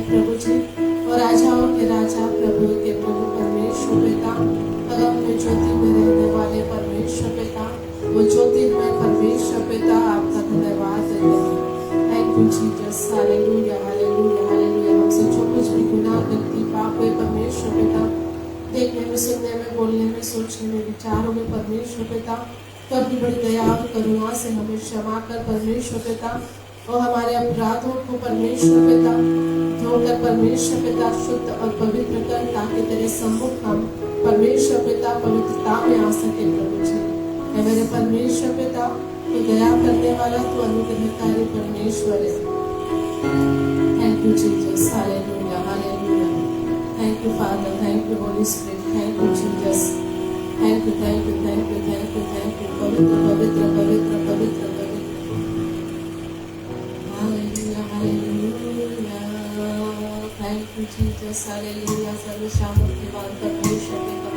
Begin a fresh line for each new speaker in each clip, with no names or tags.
प्रभु जी, और राजाओं के राजा, प्रभु के प्रभु परमेश्वर पिता, अगम में ज्योति में रहने वाले परमेश्वर पिता, वो ज्योतिर्मय परमेश्वर पिता, आपका धन्यवाद देते हैं। Thank you Jesus, hallelujah hallelujah hallelujah. हमसे जो कुछ भी गुनाह गलती पाप हुए परमेश्वर पिता, देखने में, सुनने में, बोलने में, सोचने में, विचारों में परमेश्वर पिता, तो अपनी बड़ी दया और करुणा से हमें क्षमा कर परमेश्वर पिता, और हमारे अपराधों को परमेश्वर पिता धोकर परमेश्वर पिता शुद्ध और पवित्र कर, ताकि तेरे सम्मुख हम परमेश्वर पिता पवित्रता में आ सके प्रभु जी। है मेरे परमेश्वर पिता, तो दया करने वाला, तो अनुग्रहकारी परमेश्वर है। Thank you Jesus, hallelujah hallelujah. Thank you father, thank you holy spirit, thank you Jesus, thank you thank you thank you thank you thank you. पवित्र पवित्र पवित्र पवित्र पवित्र, hallelujah hallelujah. Thank you Jesus, hallelujah. सर्वशामर्थ्यवान परमेश्वर पिता,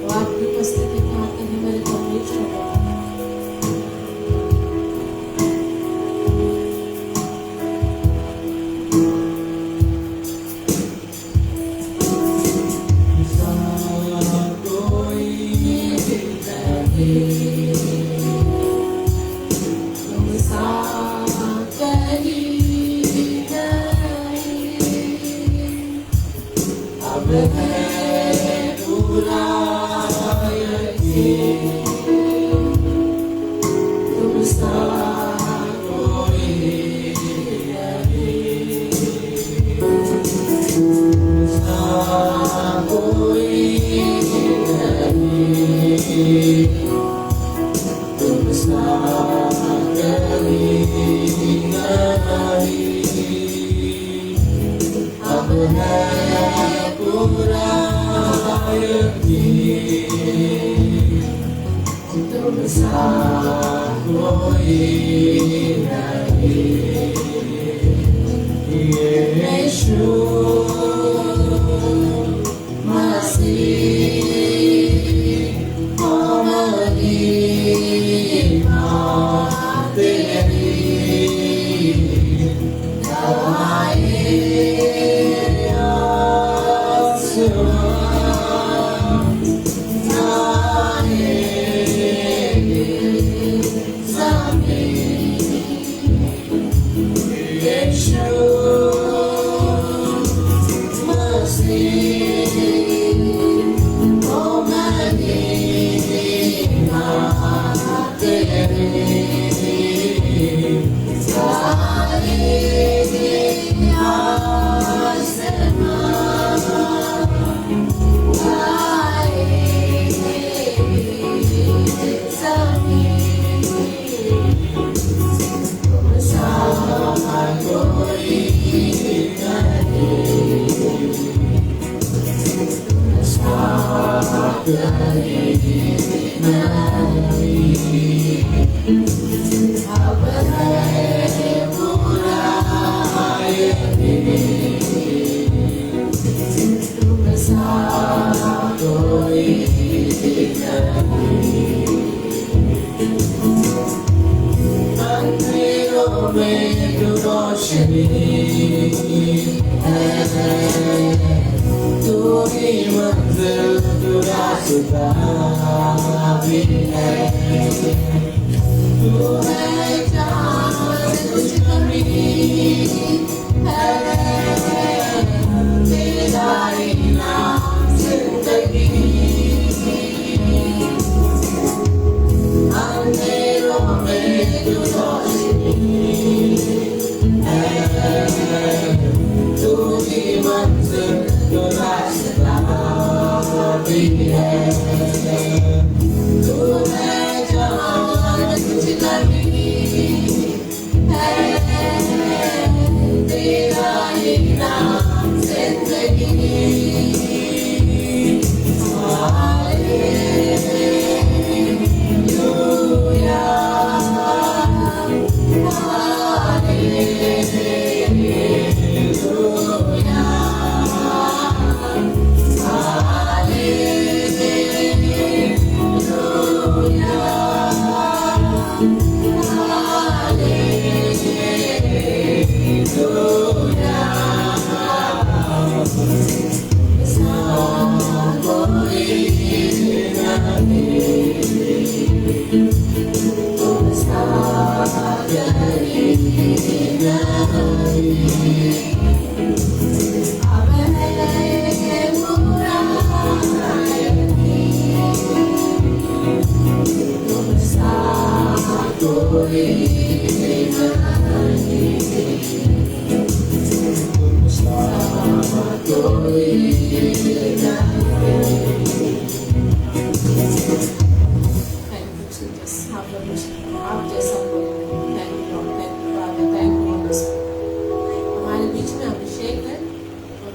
वो आपकी उपस्थिति में आते हैं मेरे परमेश्वर पिता।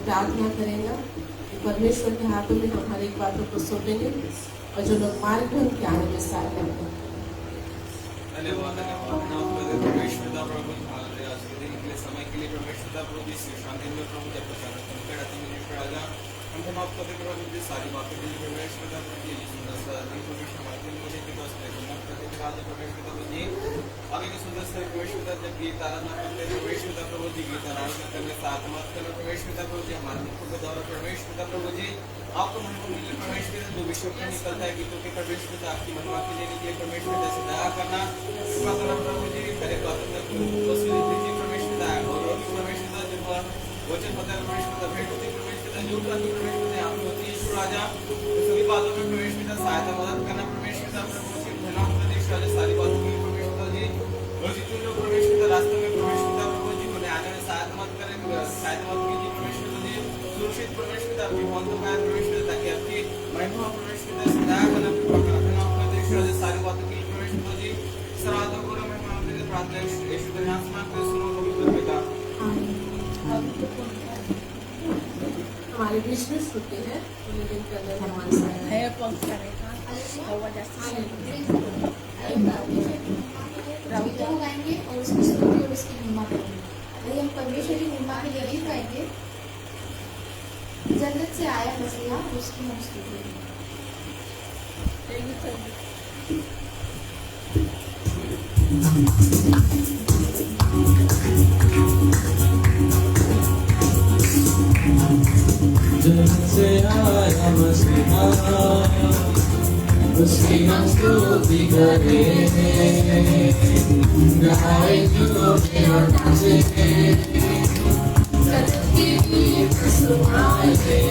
प्रार्थना करेंगे, परमेश्वर के हाथों में हम हर एक बातों को सौंपेंगे और जो लोग मार्ग में उनके आने में सहायता करेंगे।
परमेश्वर प्रभु आज के दिन के लिए समय के लिए परमेश्वर प्रभु जी शांति में प्रभु जब राजा हम समाप्त करते प्रभु जी सारी बातें के लिए परमेश्वर प्रभु जी सुंदर सा दिन परमेश्वर हमारे दिन मुझे के पास समाप्त करते राजा परमेश्वर प्रभु जी आगे के सुंदर सा परमेश्वर जब गीत आराधना करते परमेश्वर प्रभु जी गीत आराधना करने साथ मत करना परमेश्वर प्रभु जी हमारे मुख के द्वारा परमेश्वर प्रभु जी आपको मन को मिले परमेश्वर जो विषयों पर निकलता है गीतों के परमेश्वर आपकी महिमा के लिए लीजिए परमेश्वर जैसे दया करना कृपा करना प्रभु जी करे बातों में वसूली दीजिए परमेश्वर दया और परमेश्वर जो वचन होता है परमेश्वर भेंट होती है परमेश्वर जो प्रार्थना परमेश्वर यहाँ पे होती है ईश्वर राजा सभी बातों में परमेश्वर सहायता मदद करना परमेश्वर प्रभु जी धन्यवाद प्रदेश राजा सारी बातों के लिए परमेश्वर जी और जितने लोग परमेश्वर रास्ते में परमेश्वर प्रभु जी उन्हें आने में सहायता मत करें सहायता मत कीजिए परमेश्वर जी सुरक्षित परमेश्वर आपकी बंधु का परमेश्वर ताकि आपकी महिमा परमेश्वर से दया करना कृपा करना धन्यवाद प्रदेश राजा सारी बातों के लिए परमेश्वर जी सराधों को महिमा आपके प्रार्थना यीशु के नाम से मांगते सुनो पवित्र पिता
हमारे बीच में श्रुति है उन्हें करने में हमारे साथ है
प्रभुत्व गाएंगे और उसकी स्तुति और उसकी महिमा करेंगे। यदि हम परमेश्वर की महिमा के लिए गीत गाएंगे, जन्नत से आया मसीहा उसकी हम स्तुति
जन्नत से आया मसीहा उसकी हम स्तुति करेंगे, गाए जोड़े और नाचेंगे, जन्नत की गीत सुनाएंगे।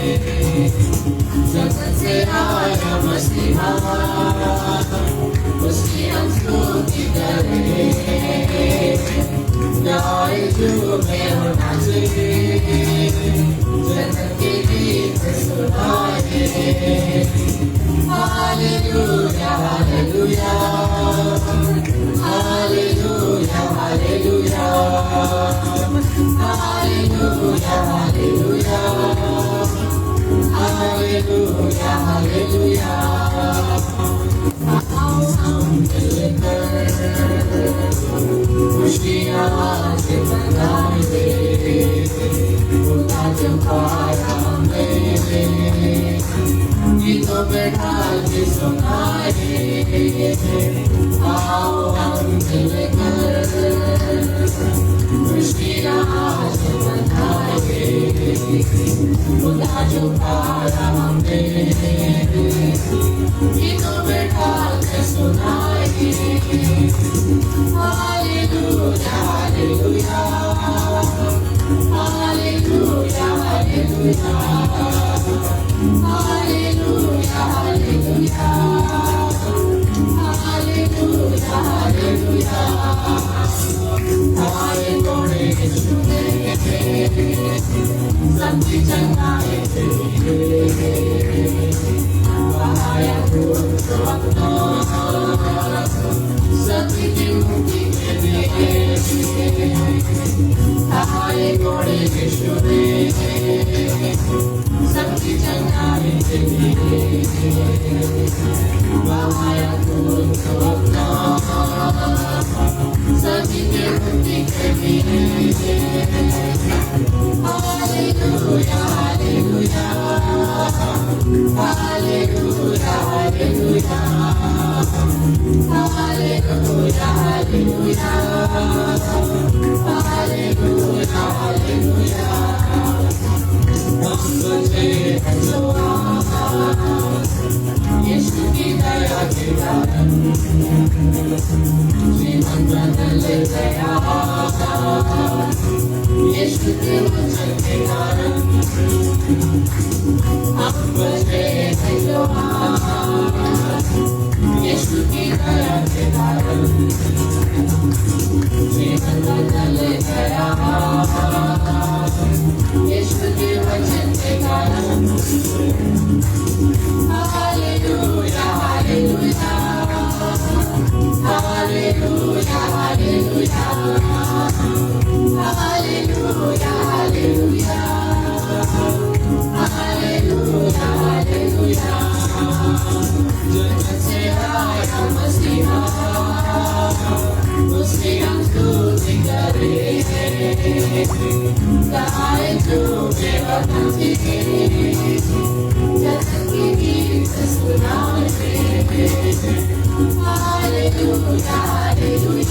जन्नत से आया मसीहा उसकी हम स्तुति करेंगे, गाए जोड़े और नाचेंगे, जन्नत की गीत सुनाएंगे। Hallelujah, hallelujah, hallelujah, hallelujah, hallelujah, hallelujah, hallelujah, hallelujah. आओ हम मिलकर खुशियाँ से मनाएंगे, खुदा जो पाया मेरे गीतों में ढाल के सुनाएंगे। आओ हम मिलकर खुशियाँ से मनाएंगे, खुदा जो पाया हमने गीतों में ढाल के सुनाएंगे। Hallelujah hallelujah hallelujah hallelujah Hallelujah, hallelujah, hallelujah, hallelujah. Hare Gode Shune, Santi Changare Chile, Bahaya Guru Apna, Santi Mukti Chile. Hare Gode Shune, Santi Changare Chile, Bahaya Guru Apna, Santi Mukti Chile. Hallelujah, hallelujah, hallelujah, hallelujah, hallelujah, hallelujah, hallelujah. यीशु की दया के कारण जीवन बदल गया, यीशु के वचन के कारण हम बचे हैं जो यीशु की दया के कारण जीवन बदल गया, यीशु के वचन के कारण। Hallelujah hallelujah hallelujah hallelujah hallelujah hallelujah जन्म के गीत सुनाते hallelujah hallelujah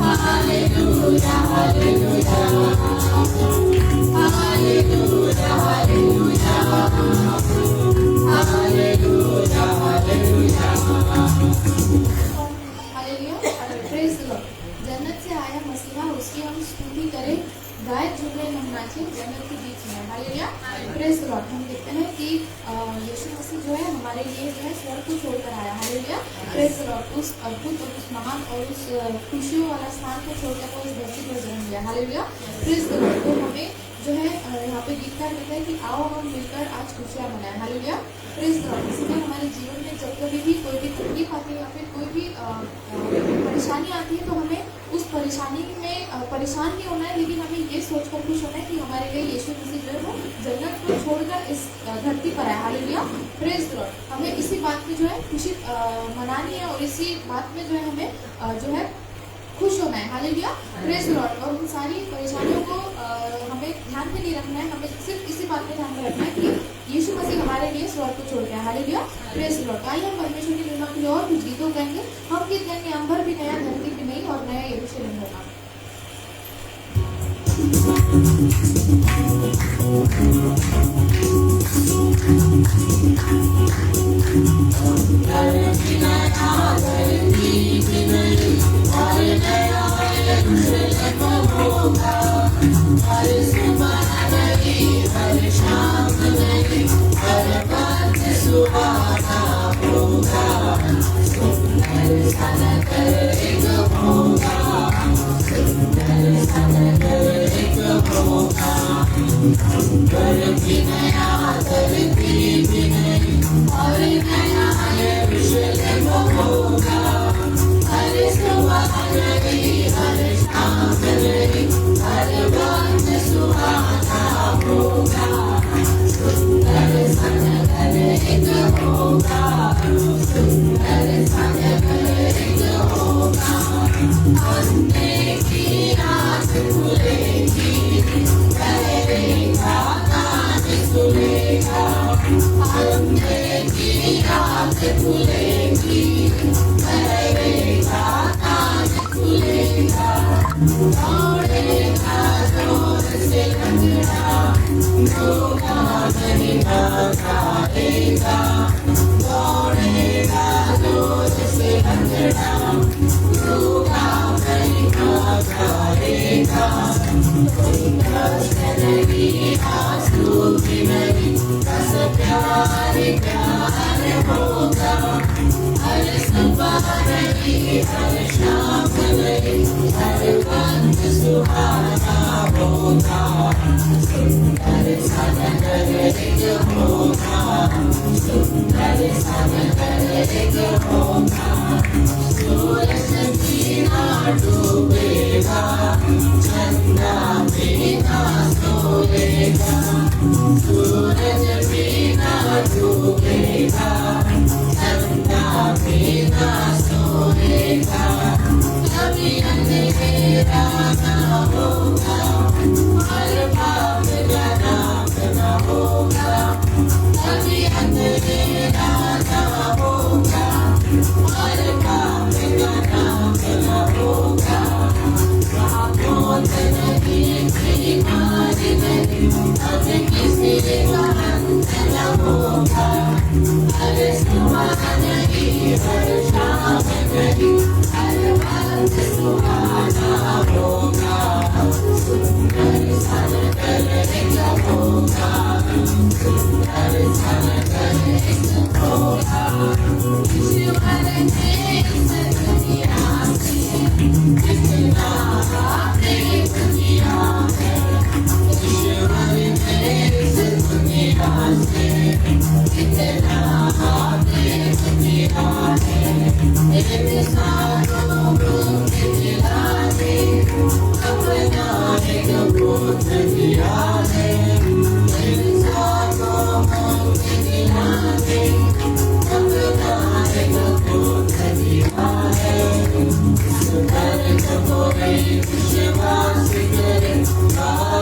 hallelujah hallelujah hallelujah hallelujah hallelujah hallelujah
praise the Lord. जन्नत से आया मसीहा, उसकी हम स्तुति करें, गाय झूमे हम नाचे जन्नत के बीच में। Hallelujah praise the Lord. हम देखते हैं कि यीशु मसीह जो है हमारे लिए जो है स्वर्ग को छोड़कर आया। Hallelujah praise the Lord. उस अद्भुत और उस महान और उस खुशियों वाला स्थान को छोड़कर वो इस धरती पर जन्म लिया। Hallelujah praise the Lord. तो हमें जो है यहाँ पे गीतकार कहता है कि आओ हम मिलकर आज खुशियाँ मनाएं। Hallelujah praise the Lord. इसलिए हमारे जीवन में जब कभी भी कोई भी तकलीफ आती है या फिर कोई भी परेशानी आती है तो हमें उस परेशानी में परेशान नहीं होना है, लेकिन हमें ये सोचकर खुश होना है कि हमारे लिए यीशु मसीह जो है वो जन्नत को छोड़कर इस धरती पर आया। Hallelujah praise the Lord. हमें इसी बात में जो है खुशी मनानी है और इसी बात में जो है हमें जो है खुश होना है। Hallelujah praise the Lord. और उन सारी परेशानियों को हमें ध्यान में नहीं रखना है, हमें सिर्फ इसी बात में ध्यान में रखना है कि यीशु मसीह हमारे लिए स्वर्ग को छोड़ गया। Hallelujah praise the Lord. आइए हम परमेश्वर की महिमा के लिए और कुछ गीतों गाएंगे। हम गीत गाएंगे अंबर भी नया धरती भी नहीं और नया यरूशलेम होगा।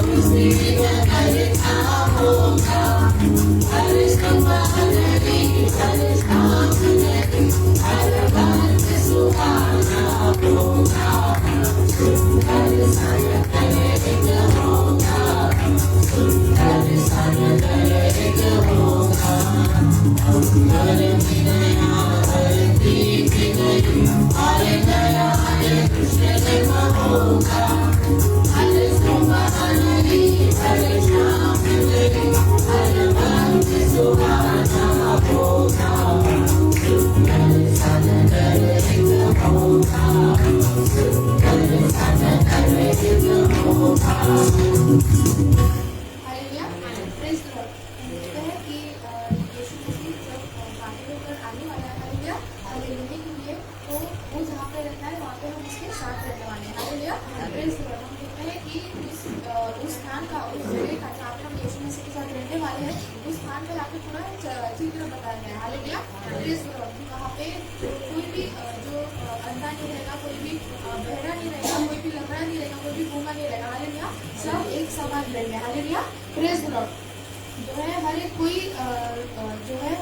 Hallelujah.
Hallelujah, praise the Lord. कहते हैं कि यीशु मसीह जब बाकी होकर आने वाला है हालेलुया, हमें लेने के लिए, तो वो जहाँ पे रहता है वहाँ पे हम उसके साथ रहने वाले हैं हालेलुया, प्रेज द लॉर्ड। हम कहते हैं कि उस स्थान का, उस जगह का जहाँ पे हम यीशु मसीह के साथ रहने वाले हैं, उस स्थान का यहाँ पे पूरा चित्र बताया गया है हालेलुया, प्रेज द लॉर्ड। वहाँ पे कोई भी जो अंधा नहीं रहेगा, कोई भी बहरा नहीं रहेगा, कोई भी लंगड़ा नहीं रहेगा, कोई भी गूंगा नहीं रहेगा हालेलुया, सब एक समान रहेंगे हालेलुया, प्रेज द लॉर्ड। जो है हर एक कोई जो है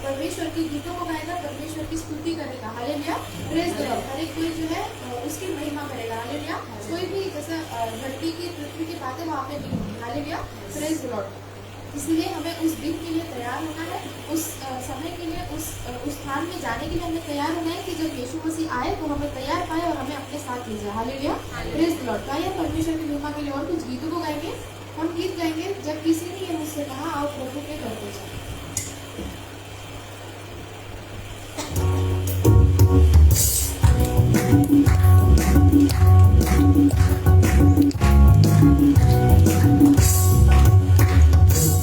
परमेश्वर के गीतों को गाएगा, परमेश्वर की स्तुति करेगा हालेलुया, प्रेज द लॉर्ड। हर एक कोई जो है उसकी महिमा करेगा हालेलुया। कोई भी जैसा धरती की पृथ्वी की बातें वहाँ पे नहीं होंगी हालेलुया, प्रेज द लॉर्ड। इसलिए हमें उस दिन के लिए तैयार होना है, उस समय के लिए, उस स्थान में जाने के लिए हमें तैयार होना है कि जब यीशु मसीह आए तो हमें तैयार पाए और हमें अपने साथ ले जाए हालेलुया, प्रेज द लॉर्ड। आइए परमेश्वर की महिमा के लिए और कुछ गीतों को गाएंगे। हम गीत गाएंगे, जब किसी ने ये मुझसे कहा आओ प्रभु के घर पे जाओ।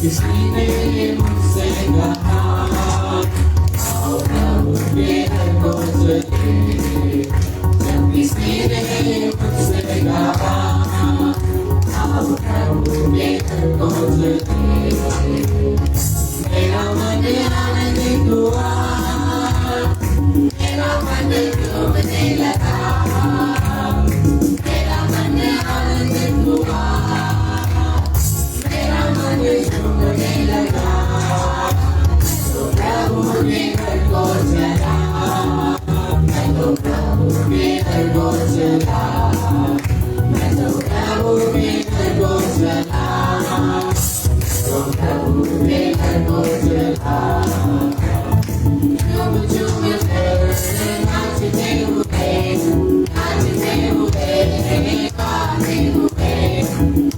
किसी ने मुझसे कहा आओ प्रभु के घर को चले, जब किसी ने मुझसे कहा आओ प्रभु के घर को चले, मेरा मन आनंदित हुआ, मेरा मन डूबने लगा, मेरा मन आनंदित हुआ, मेरा मन झूमने लगा। तो प्रभु के घर को चला, मैं तो प्रभु के घर को चला, मैं तो प्रभु के घर को चला, तो प्रभु के घर को चला। झूम झूम कर नाचते हुए, नाचते हुए, गाते हुए,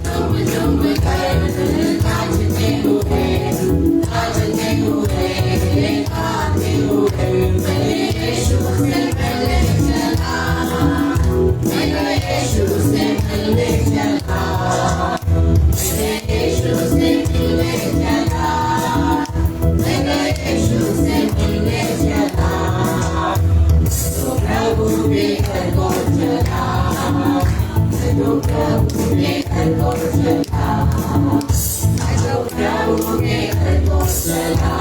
झूम झूम कर नाचते हुए, नाचते हुए, गाते हुए, मेरे यीशु से मिलने चला, मेरे यीशु से मिलने चला, मेरे यीशु से मिलने चला, मेरे यीशु से मिलने चला। तो प्रभु के घर को चला, मैं तो प्रभु के घर को चला, मैं तो प्रभु के घर को चला,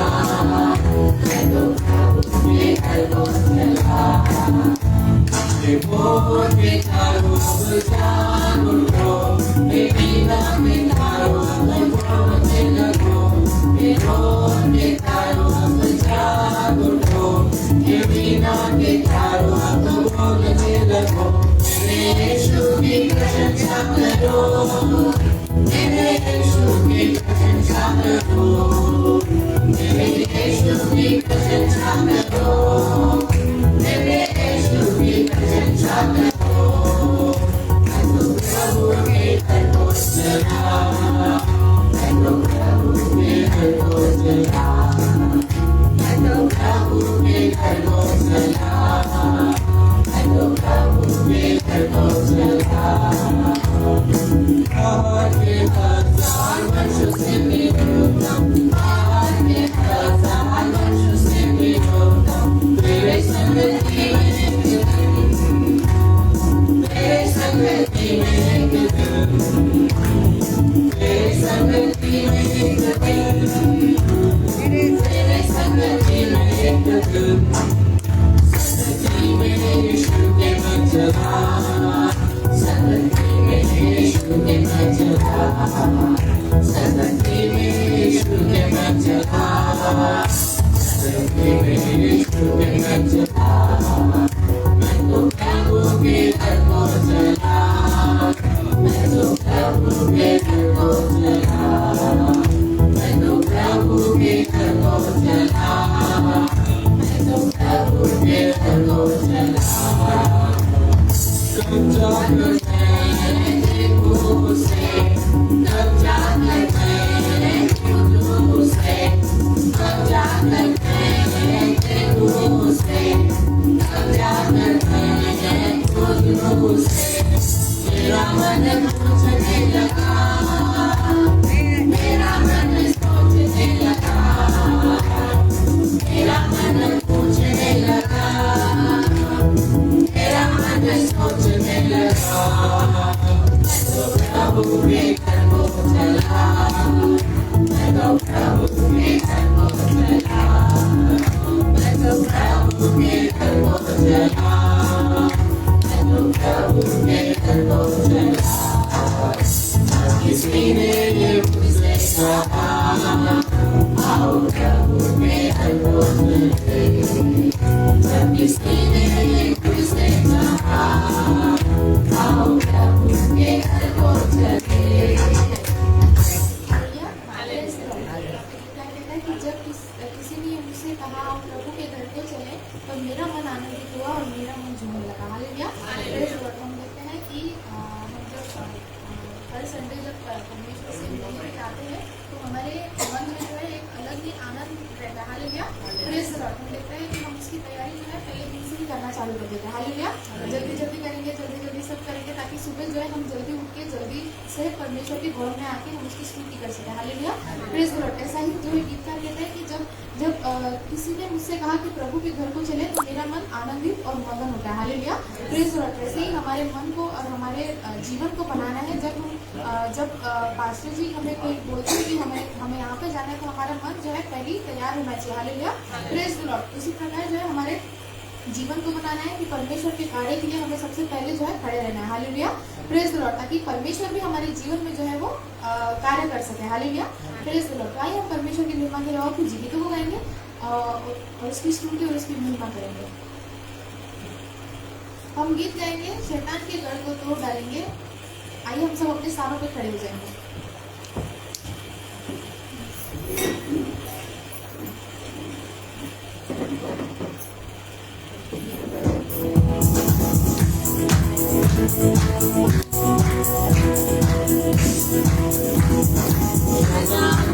मैं तो प्रभु के घर को चला। बोल बिठारो बजानो रो, बीना बिठारो बजाने लगो, बोल बिठारो बजानो रो, बीना बिठारो बोलने लगो। मेरे यीशु की प्रशंसा करो, मेरे यीशु की प्रशंसा करो, मेरे यीशु की प्रशंसा करो, मेरे यीशु की प्रशंसा करो। मैं तो प्रभु के घर को चला, मैं तो प्रभु के घर को चला, मैं तो प्रभु के घर को चला, मैं तो प्रभु के घर को चला। बाहर के हजार वर्षों से भी उत्तम, बाहर के हजार वर्षों से भी उत्तम, तेरे संगति में तेरे संगति में एक दिन, तेरे संगति में एक दिन, तेरे संगति में एक दिन, संगति में यीशु के मैं चला, संगति में यीशु के मैं चला। संगति में यीशु के मैं चला, संगति में यीशु के मैं चला, मैं तो प्रभु के घर को चला, मैं तो प्रभु के घर को चला, मैं तो प्रभु के घर को चला, मैं तो प्रभु के घर को चला। कब जाकर मैं देखूं उसे, कब जाकर मैं देखूं उसे, कब जाकर मैं देखूं उसे, कब जाकर मैं देखूं उसे। मेरा मन पूछने लगा, मेरा मन सोचने लगा, मेरा मन पूछने लगा, मेरा मन सोचने लगा। मैं तो प्रभु के घर को चला, मैं तो प्रभु के घर को चला, मैं तो प्रभु के घर को चला, मैं तो प्रभु के घर को चला। किसी ने ये मुझसे कहा, आओ प्रभु के घर को चले। जब किसी ने ये मुझसे कहा, आओ प्रभु के घर को चले।
कि जब किसी ने मुझसे कहा आप प्रभु के घर को चले तो मेरा मन आनंदित हुआ और मेरा मन झूमने लगा। हालेलुया। हम देखते हैं कि हम जब हर संडे जब परमेश्वर से मिलने आते हैं तो हमारे मन में जो है एक अलग ही आनंद रहता है। हालेलुया। Praise the Lord. हम देखते हैं कि हम उसकी तैयारी जो है पहले दिन से ही करना चालू कर देते हैं। हालेलुया। जल्दी जल्दी करेंगे, जल्दी जल्दी सब करेंगे ताकि सुबह जो है हम जल्दी उठ के जल्दी से परमेश्वर के भवन में आके हम उसकी स्तुति कर सकें। हालेलुया। Praise the Lord. ऐसा ही जो गीतकार कहते हैं कि जब किसी ने मुझसे कहा कि प्रभु के घर को चले तो मेरा मन आनंदित और मगन होता है। हालेलुया। Praise the Lord. वैसे ही हमारे मन को और हमारे जीवन को बनाना है। जब पास्टर जी हमें कोई बोलते हैं कि हमें यहाँ पे जाना है तो हमारा मन जो है पहले ही तैयार होना चाहिए। हालेलुया। Praise the Lord. इसी प्रकार जो है हमारे जीवन को बनाना है कि परमेश्वर के कार्य के लिए हमें सबसे पहले जो है खड़े रहना है। हालेलुया। Praise the Lord. ताकि परमेश्वर भी हमारे जीवन में जो है वो कार्य कर सके। हालेलुया। Praise the Lord. आइए हम परमेश्वर की महिमा के लिए और कुछ गीतों को गाएंगे और उसकी स्तुति और उसकी महिमा करेंगे। हम गीत गाएंगे शैतान के गढ़ को तोड़ डालेंगे। आइए हम सब अपने स्थानों पर खड़े हो जाएंगे।
Shaitan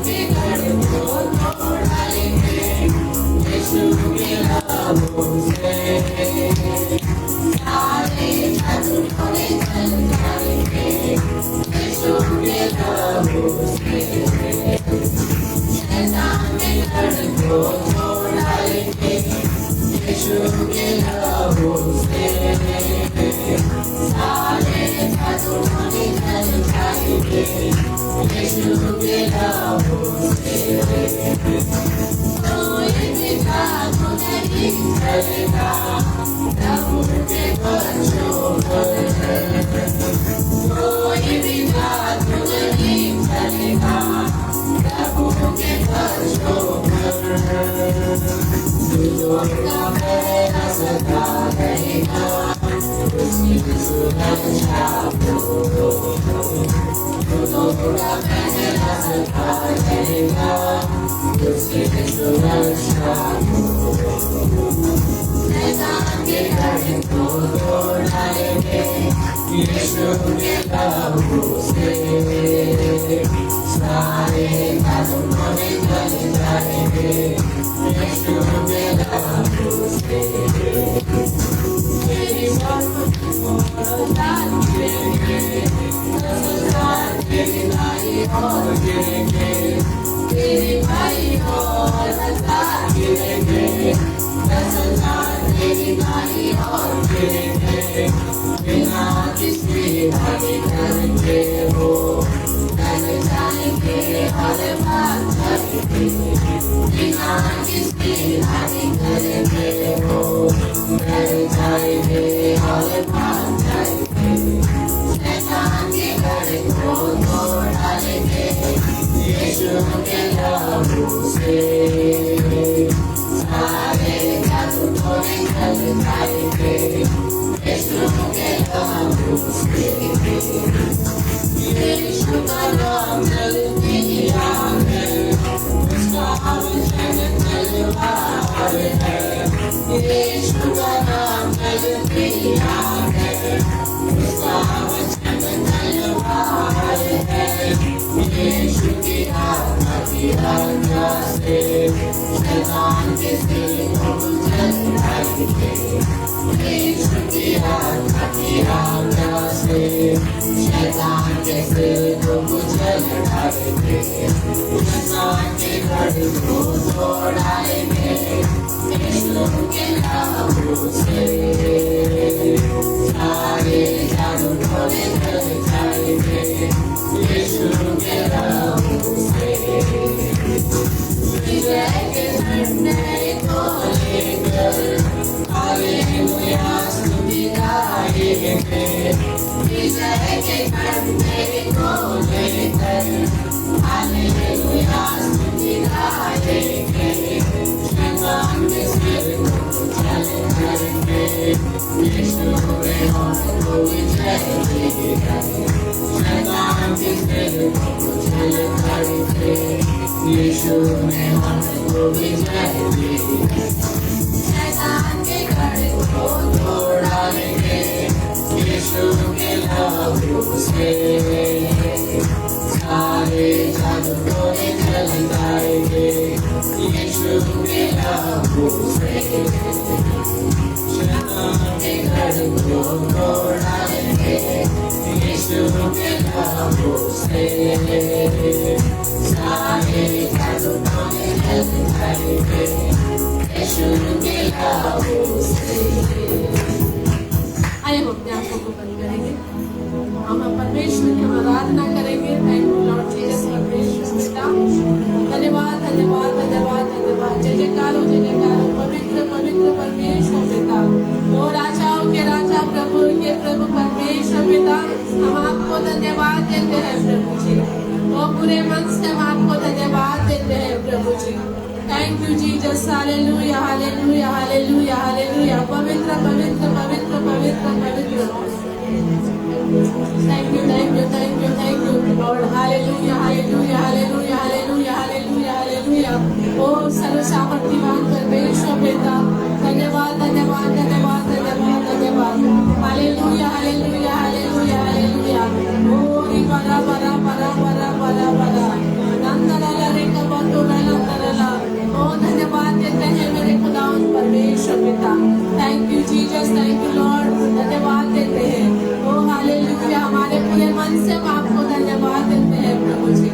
ke घर को तोड़ डालेंगे, यीशु की आत्मा की आज्ञा से शैतान के सिर को कुचल डालेंगे। यीशु की आत्मा की आज्ञा से शैतान के सिर को कुचल डालेंगे। शैतान के गढ़ को तोड़ डालेंगे यीशु के नाम से। सारे जादू टोने चल जाएंगे यीशु के नाम से। विजय के झंडे को लेकर हालेलुया स्तुति गाएंगे। विजय के झंडे को लेकर हालेलुया स्तुति गाएंगे। शैतान के सिर को कुचल करेंगे यीशु में हमको विजय देगा। शैतान के सिर को कुचल करेंगे यीशु में हमको विजय देगा। शैतान के गढ़ को तोड़ डालेंगे यीशु के नाम से। सारे जादू टोने चल जाएंगे यीशु के नाम से। शैतान के गढ़ को तोड़ डालेंगे यीशु के नाम से। सारे जादू टोने चल जाएंगे यीशु के नाम से।
आइए हम अपने आंखों को बंद करेंगे, हम परमेश्वर की आराधना करेंगे। Thank you Lord Jesus. परमेश्वर बेटा धन्यवाद धन्यवाद धन्यवाद धन्यवाद। जय जयकार हो पवित्र पवित्र परमेश्वर बेटा। ओ राजाओं के राजा प्रभु के प्रभु परमेश्वर बेटा, हम आपको धन्यवाद देते हैं प्रभु जी। ओ पूरे मन से हम आपको धन्यवाद देते हैं प्रभु जी। Thank you Jesus. Hallelujah hallelujah hallelujah hallelujah. पवित्र पवित्र पवित्र पवित्र पवित्र। Thank you thank you thank you thank you lord. Hallelujah hallelujah hallelujah hallelujah hallelujah hallelujah. ओ सर्वसामर्थ्यवान परमेश्वर पिता, धन्यवाद धन्यवाद धन्यवाद धन्यवाद धन्यवाद। Hallelujah hallelujah hallelujah hallelujah. ओ री बरा बरा बरा बरा बरा बरा नंदलाला रे कबतुला नंदलाला। ओ धन्यवाद देते हैं मेरे खुदावंद परमेश्वर पिता। Thank you Jesus. Thank you Lord. धन्यवाद देते हैं। ओ हालेलुया। हमारे पूरे मन से हम आपको धन्यवाद देते हैं प्रभु जी।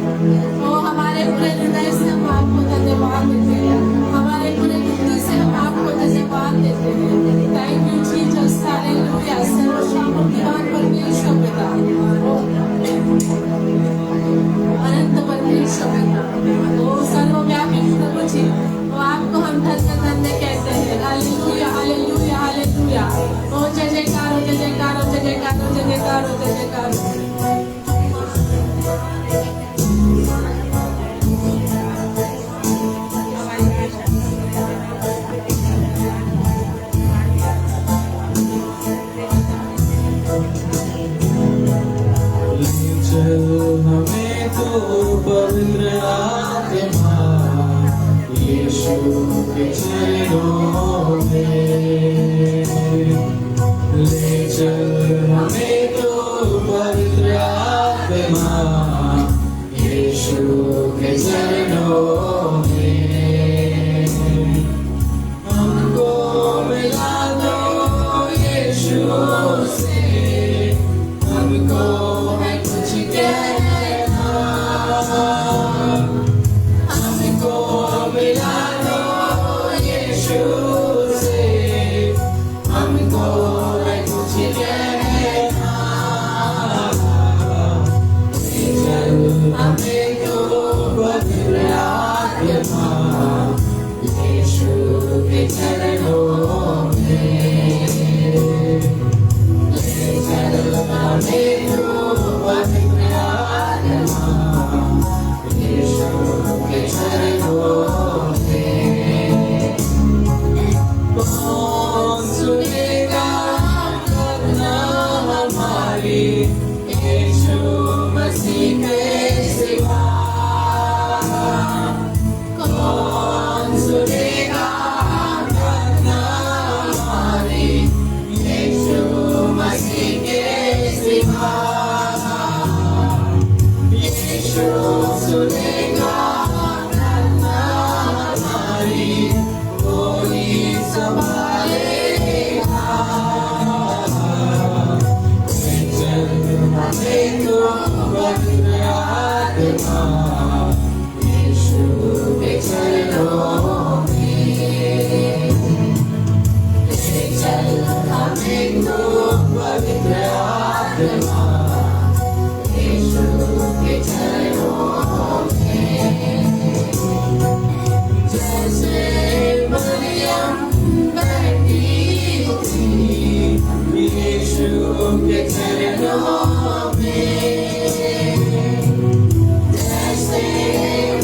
ओ हमारे पूरे हृदय से हम आपको धन्यवाद देते हैं। हमारे पूरे बुद्धि से हम आपको धन्यवाद देते हैं। Thank you Jesus. हालेलुया। सर्वसामर्थ्यवान परमेश्वर पिता, अनंत परमेश्वर पिता, ओ सर्वव्यापी प्रभु जी, वो आपको हम धन्य धन्य कहते हैं। Hallelujah hallelujah hallelujah. ओ जय जयकार हो जय जयकार हो जय जयकार हो जय जयकार हो जय जयकार हो।
हमें तो पवित्र आत्मा यीशु के चरणों में ले चल। हमें तो पवित्र आत्मा यीशु के चरणों में। हमको मिला दो यीशु से, हमको है कुछ कहना। हमको मिला दो यीशु से, हमको है कुछ कहना। चल हमें तो यीशु के चरणों में ले चल हमें तो पवित्र आत्मा यीशु के चरणों में जैसे मरियम बैठी थी यीशु के चरणों में जैसे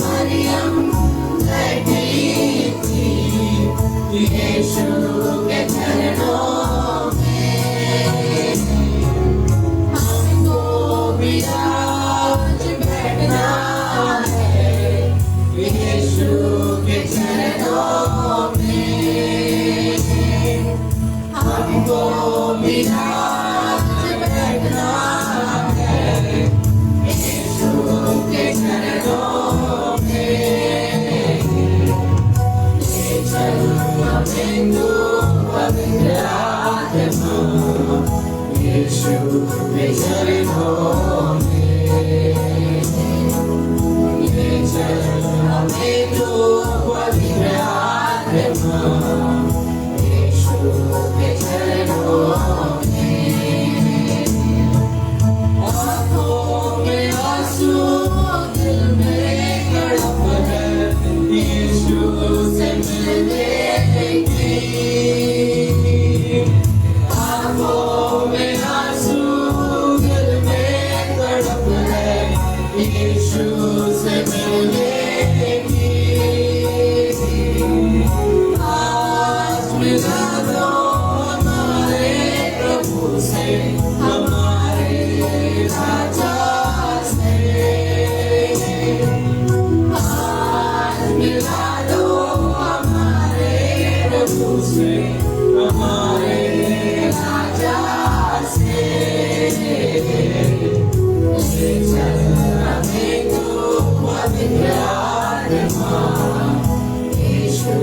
मरियम बैठी थी यीशु के चरणों में हमको भी आज बैठना है यीशु के चरणों में हमको भी आज बैठना है यीशु के चरणों में ले चल हमें तू पवित्र आत्मा यीशु के चरणों में ले चल हमें तू पवित्र आत्मा यीशु के चरणों में आँखों में आंसू दिल में तड़प है यीशु से मिलने की आँखों में आंसू दिल में तड़प है यीशु से मिलने की आज मिला दो हमारे प्रभु से हमारे राजा से आज मिला दो हमारे प्रभु से हमारे राजा से ले चल हमें तो पवित्र आत्मा यीशु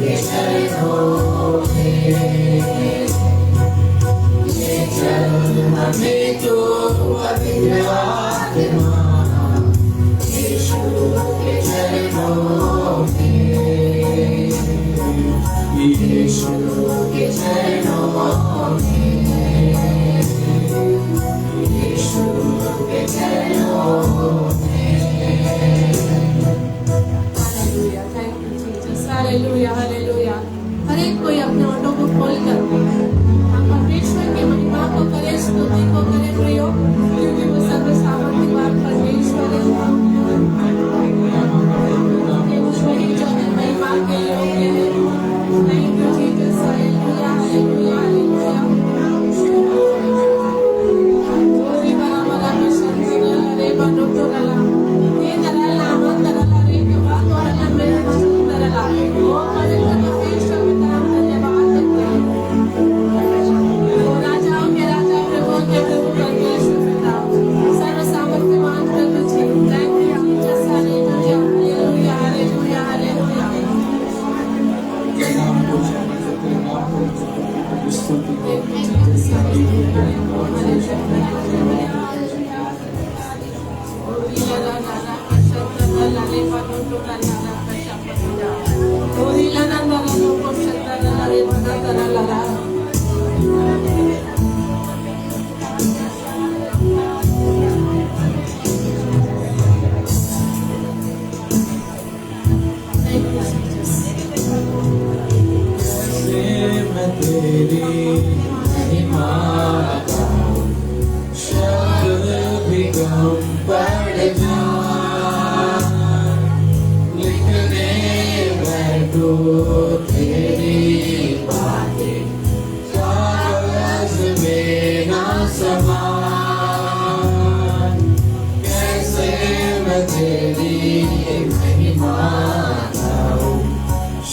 के चरणों में ले चल हमें तो पवित्र आत्मा यीशु के चरणों में यीशु के चरणों में यीशु के चरणों
hallelujah, thank you Jesus, hallelujah, hallelujah. हर एक कोई अपने ओठों को खोलकर हम परमेश्वर की महिमा को करे, स्तुति को करे प्रयोग, क्योंकि वो सर्वसामर्थ्यवान परमेश्वर है। वही जो महिमा के योग्य है। Thank you Jesus, hallelujah, hallelujah, hallelujah. गोरी बला बला बशंतरा रे बनोतरा ये तरला मंतरा रे के बात और लंबे तरला ओ पवित्र परमेश्वर पिता धन्यवाद देते हैं। ओ राजाओं के राजा प्रभु के प्रभु परमेश्वर पिता सर्व सामर्थ्यवान प्रभु जी, thank you Jesus, hallelujah, hallelujah, hallelujah, hallelujah.
मैं तेरी महिमा गाऊं, शब्द भी कम पड़ जाए, लिखने बैठो तेरी बातें कागज में ना समाए। कैसे मैं तेरी महिमा गाऊं,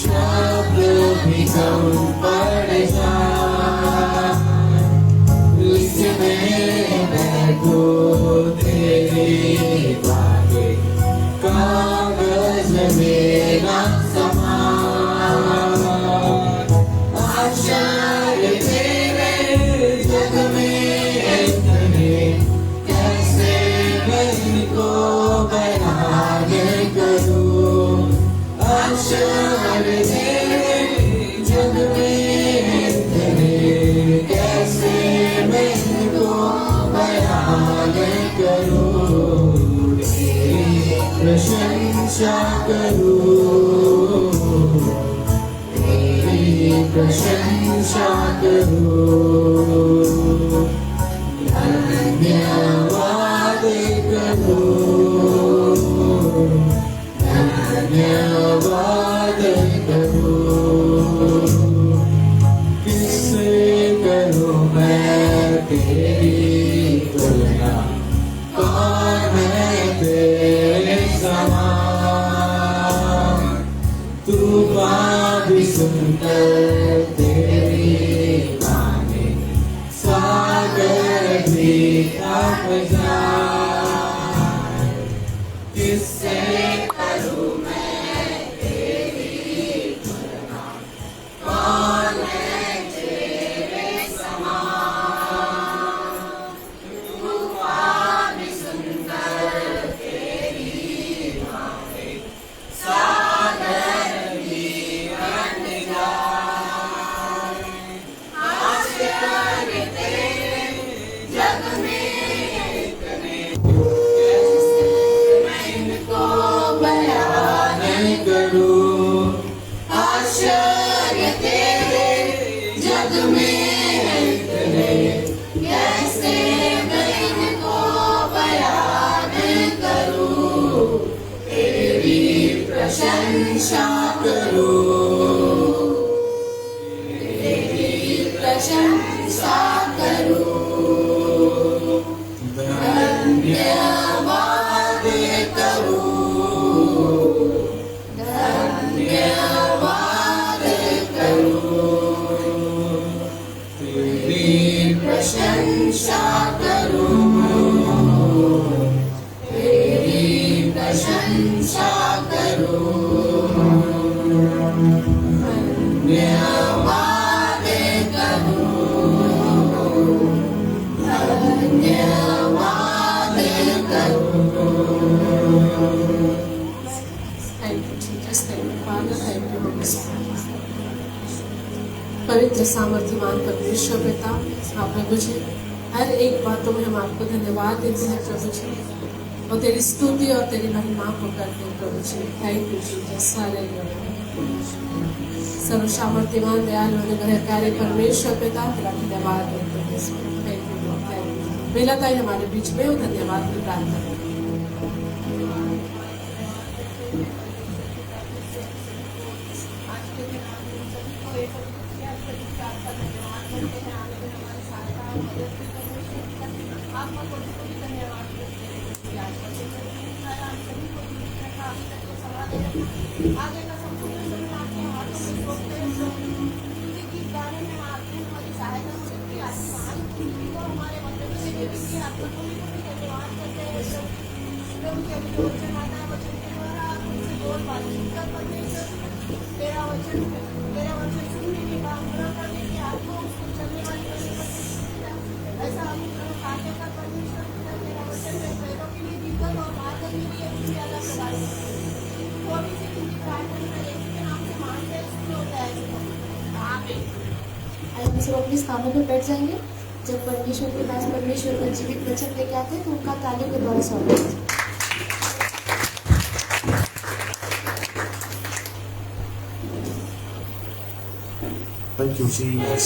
शब्द भी कम पड़ जाए, लिखने बैठो तेरी बातें कागज में ना समाए। आश्चर्य तेरे जग में इतने, कैसे मैं इनको बना आश्चर्य तेरे जग में तेरे कैसे मैं इनको बयान करूं तेरी प्रशंसा करूं तेरी प्रशंसा करूं धन्यवाद करूं धन्यवाद करूं किससे करूं मैं तेरी तुलना कौन है तेरे समान तू भी सुनकर तेरी वाणी सागर भी आप जाए किससे करूं मैं तेरी तुलना कौन है तेरे समान तू भी सुनकर तेरी वाणी सागर भी बन जाए आश्चर्य तेरे जग में इतने मैं इनको बयान करूं आश्चर्य तेरे जग में इतने कैसे मैं इनको बयान करूं तेरी प्रशंसा करूं तेरी प्रशंसा करूं धन्यवाद करूं धन्यवाद करूं तेरी प्रशंसा करूं तेरी प्रशंसा करूं धन्यवाद करूं धन्यवाद करूं
Thank you, Jesus. Thank you, Father. Thank you, Holy Spirit. पवित्र सामर्थ्यवान परमेश्वर पिता, आप प्रभु जी हर एक बातों में हम आपको धन्यवाद देते हैं प्रभु जी और तेरी स्तुति और तेरी महिमा को करते हैं प्रभु जी। Thank you Jesus, hallelujah. सर्व सामर्थ्यवान दयालु अनुग्रहकारी परमेश्वर पिता, तेरा धन्यवाद देते हैं। Thank you lord, thank you. मिलता है हमारे बीच में वो धन्यवाद की प्रार्थना करें।
आगे का संपूर्ण समय आपके हाथों में सौंपते हैं प्रभु। उनके गीत गाने में आपने हमारी सहायता की आत्मा को हमारे मंदिर से की आत्मा को भी धन्यवाद करते हैं प्रभु के अभी जो वचन आता है वचन के द्वारा आप उनसे बोल बातचीत कर परमेश्वर तेरा वचन सुनने के बाद पूरा करने की आत्मा उसको चलने वाली ऐसा हम कार्य कर परमेश्वर तेरा वचन में पैरों के लिए दिक्कत और मार्ग के लिए ज्यादा प्रदान
हम सब अपने स्थानों पर बैठ जाएंगे। जब परमेश्वर के पास परमेश्वर का जीवित वचन लेके आते हैं तो उनका तालियों के द्वारा स्वागत है।
Thank you, Jesus.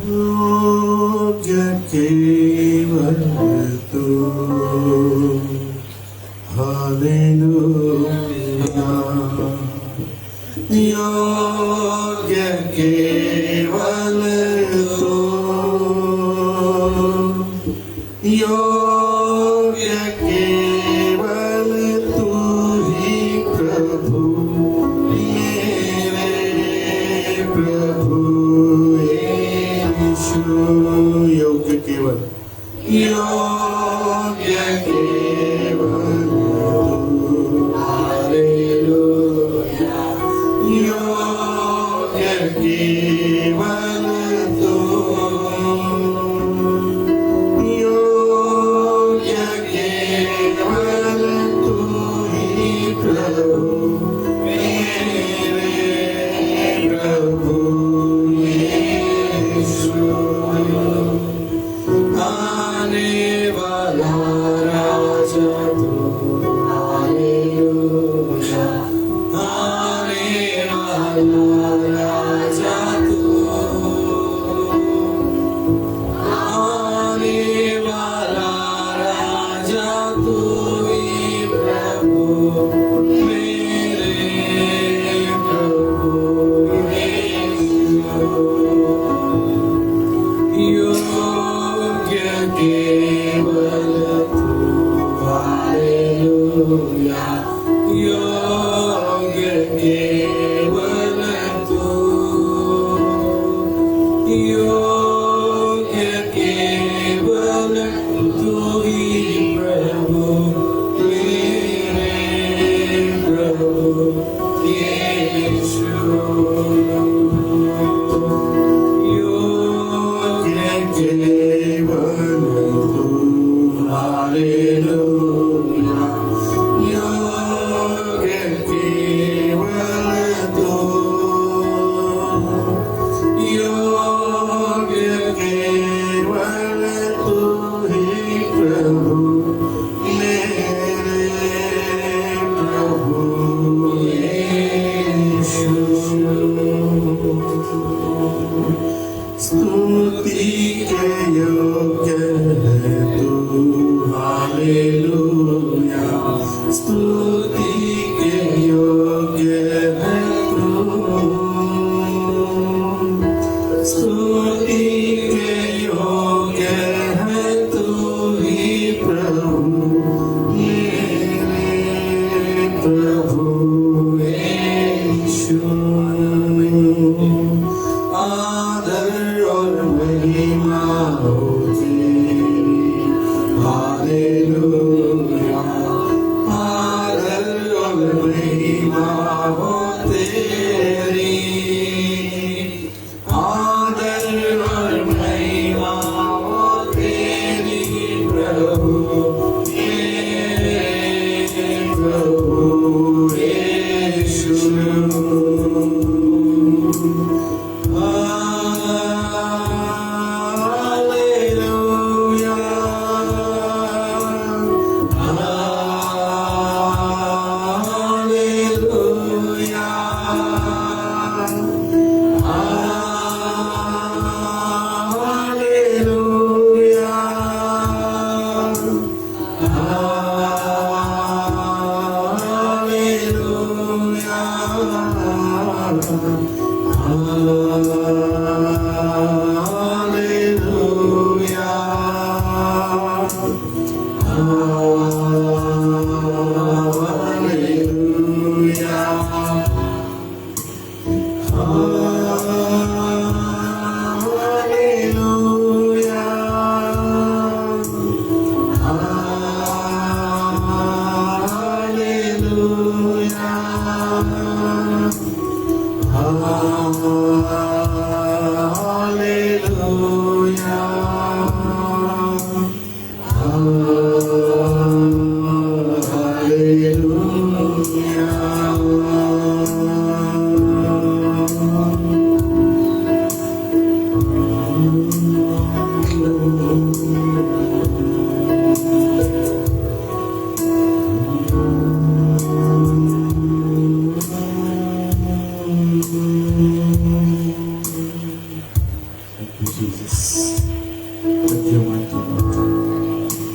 योग्य केवल तू, हालेलुया। योग्य केवल तू, योग्य केवल तू ही प्रभु, मेरे प्रभु यीशु। योग्य केवल, योग्य केवल तू, हालेलुया। योग्य केवल तू, योग्य केवल तू ही प्रभु। तू हालेलुया आने वाला राजा तू आने वाला राजा तू ही प्रभु मेरे प्रभु योग्य केवल तू हालेलुया योग्य केवल तू योग्य केवल तू ही प्रभु मेरे प्रभु यीशु योग्य केवल तू हालेलुया योग्य केवल तू योग्य केवल तू ही प्रभु मेरे प्रभु यीशु स्तुति के योग्य है तू हालेलुया स्तुति के योग्य है तू स्तुति के योग्य है तू ही प्रभु मेरे प्रभु यीशु आदर और महिमा हो तेरी हालेलुया आदर और महिमा हो तेरी आदर और महिमा हो तेरी प्रभु मेरे प्रभु यीशु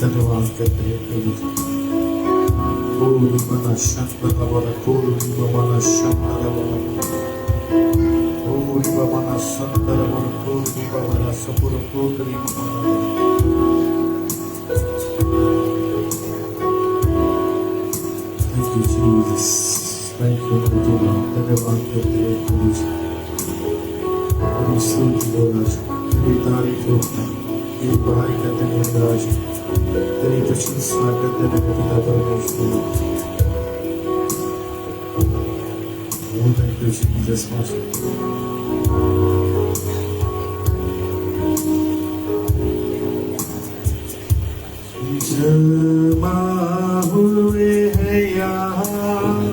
धन्यवाद करते हैं प्रभु जी कोरी मना शंकर वाला कोरी मना शंकर वाला कोरी मना शंकर वाला कोरी मना सपुर कोरी मना Thank you Jesus Thank you Lord धन्यवाद करते हैं प्रभु जी तेरी स्तुति हो तेरी तारीफ हो तेरी बड़ाई करते हैं राज तेरी प्रशंसा करते हैं पिता परमेश्वर Oh thank you Jesus Master जमा हुए हैं यहाँ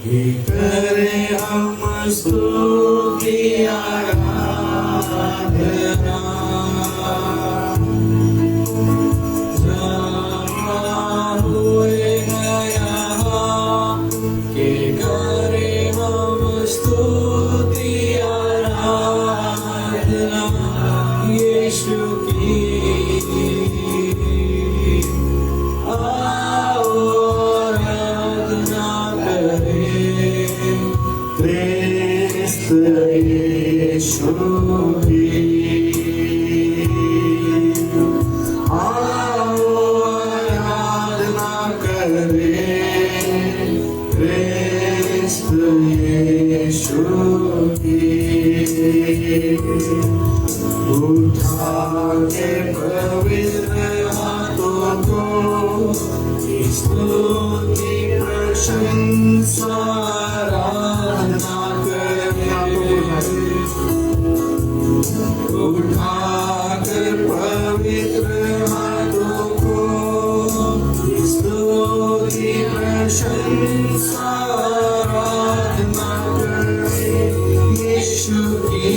ये करें हम स्तुति आराधना जमा
स्तुति प्रशंसा आराधना करें, उठाकर पवित्र हाथों को स्तुति प्रशंसा आराधना करें यीशु की।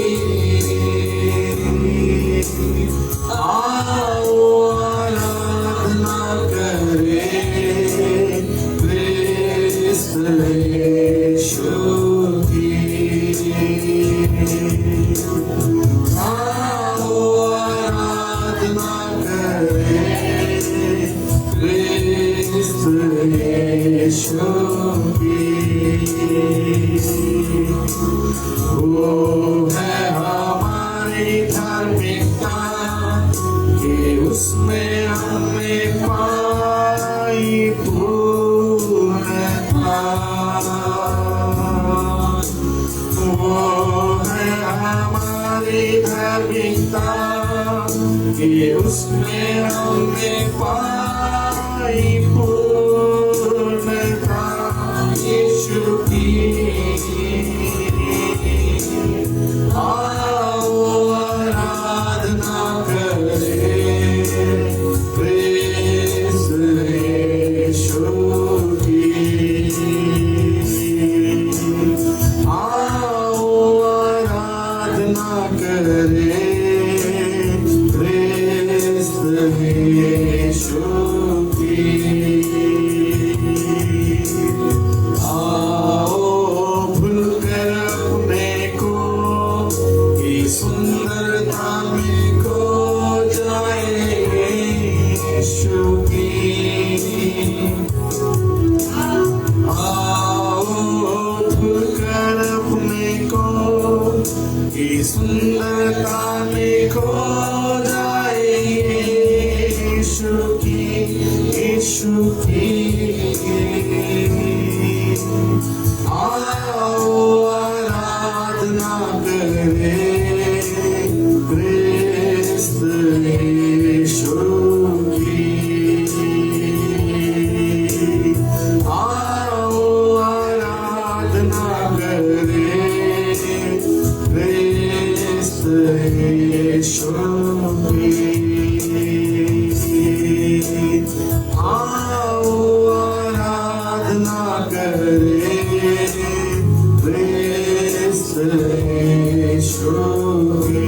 आओ आराधना करें क्रिस्त यीशु की। आओ आराधना करें क्रिस्त यीशु की। वो है हमारी धार्मिकता कि उसमें हमने पाई पूर्णता। वो है हमारी धार्मिकता कि उसमें हमने पाई पूर्णता यीशु की। आओ आराधना करें क्रिस्त यीशु की। आओ आराधना करें क्रिस्त यीशु की। आओ भूलकर अपने को की सुंदरता में खो जाएंगे यीशु की। आओ भूलकर अपने को की सुंदरता में खो जाएंगे यीशु की। यीशु की आओ आराधना करें क्रिस्त यीशु की। आओ आराधना करें क्रिस्त यीशु की। आओ आराधना करें क्रिस्त यीशु की।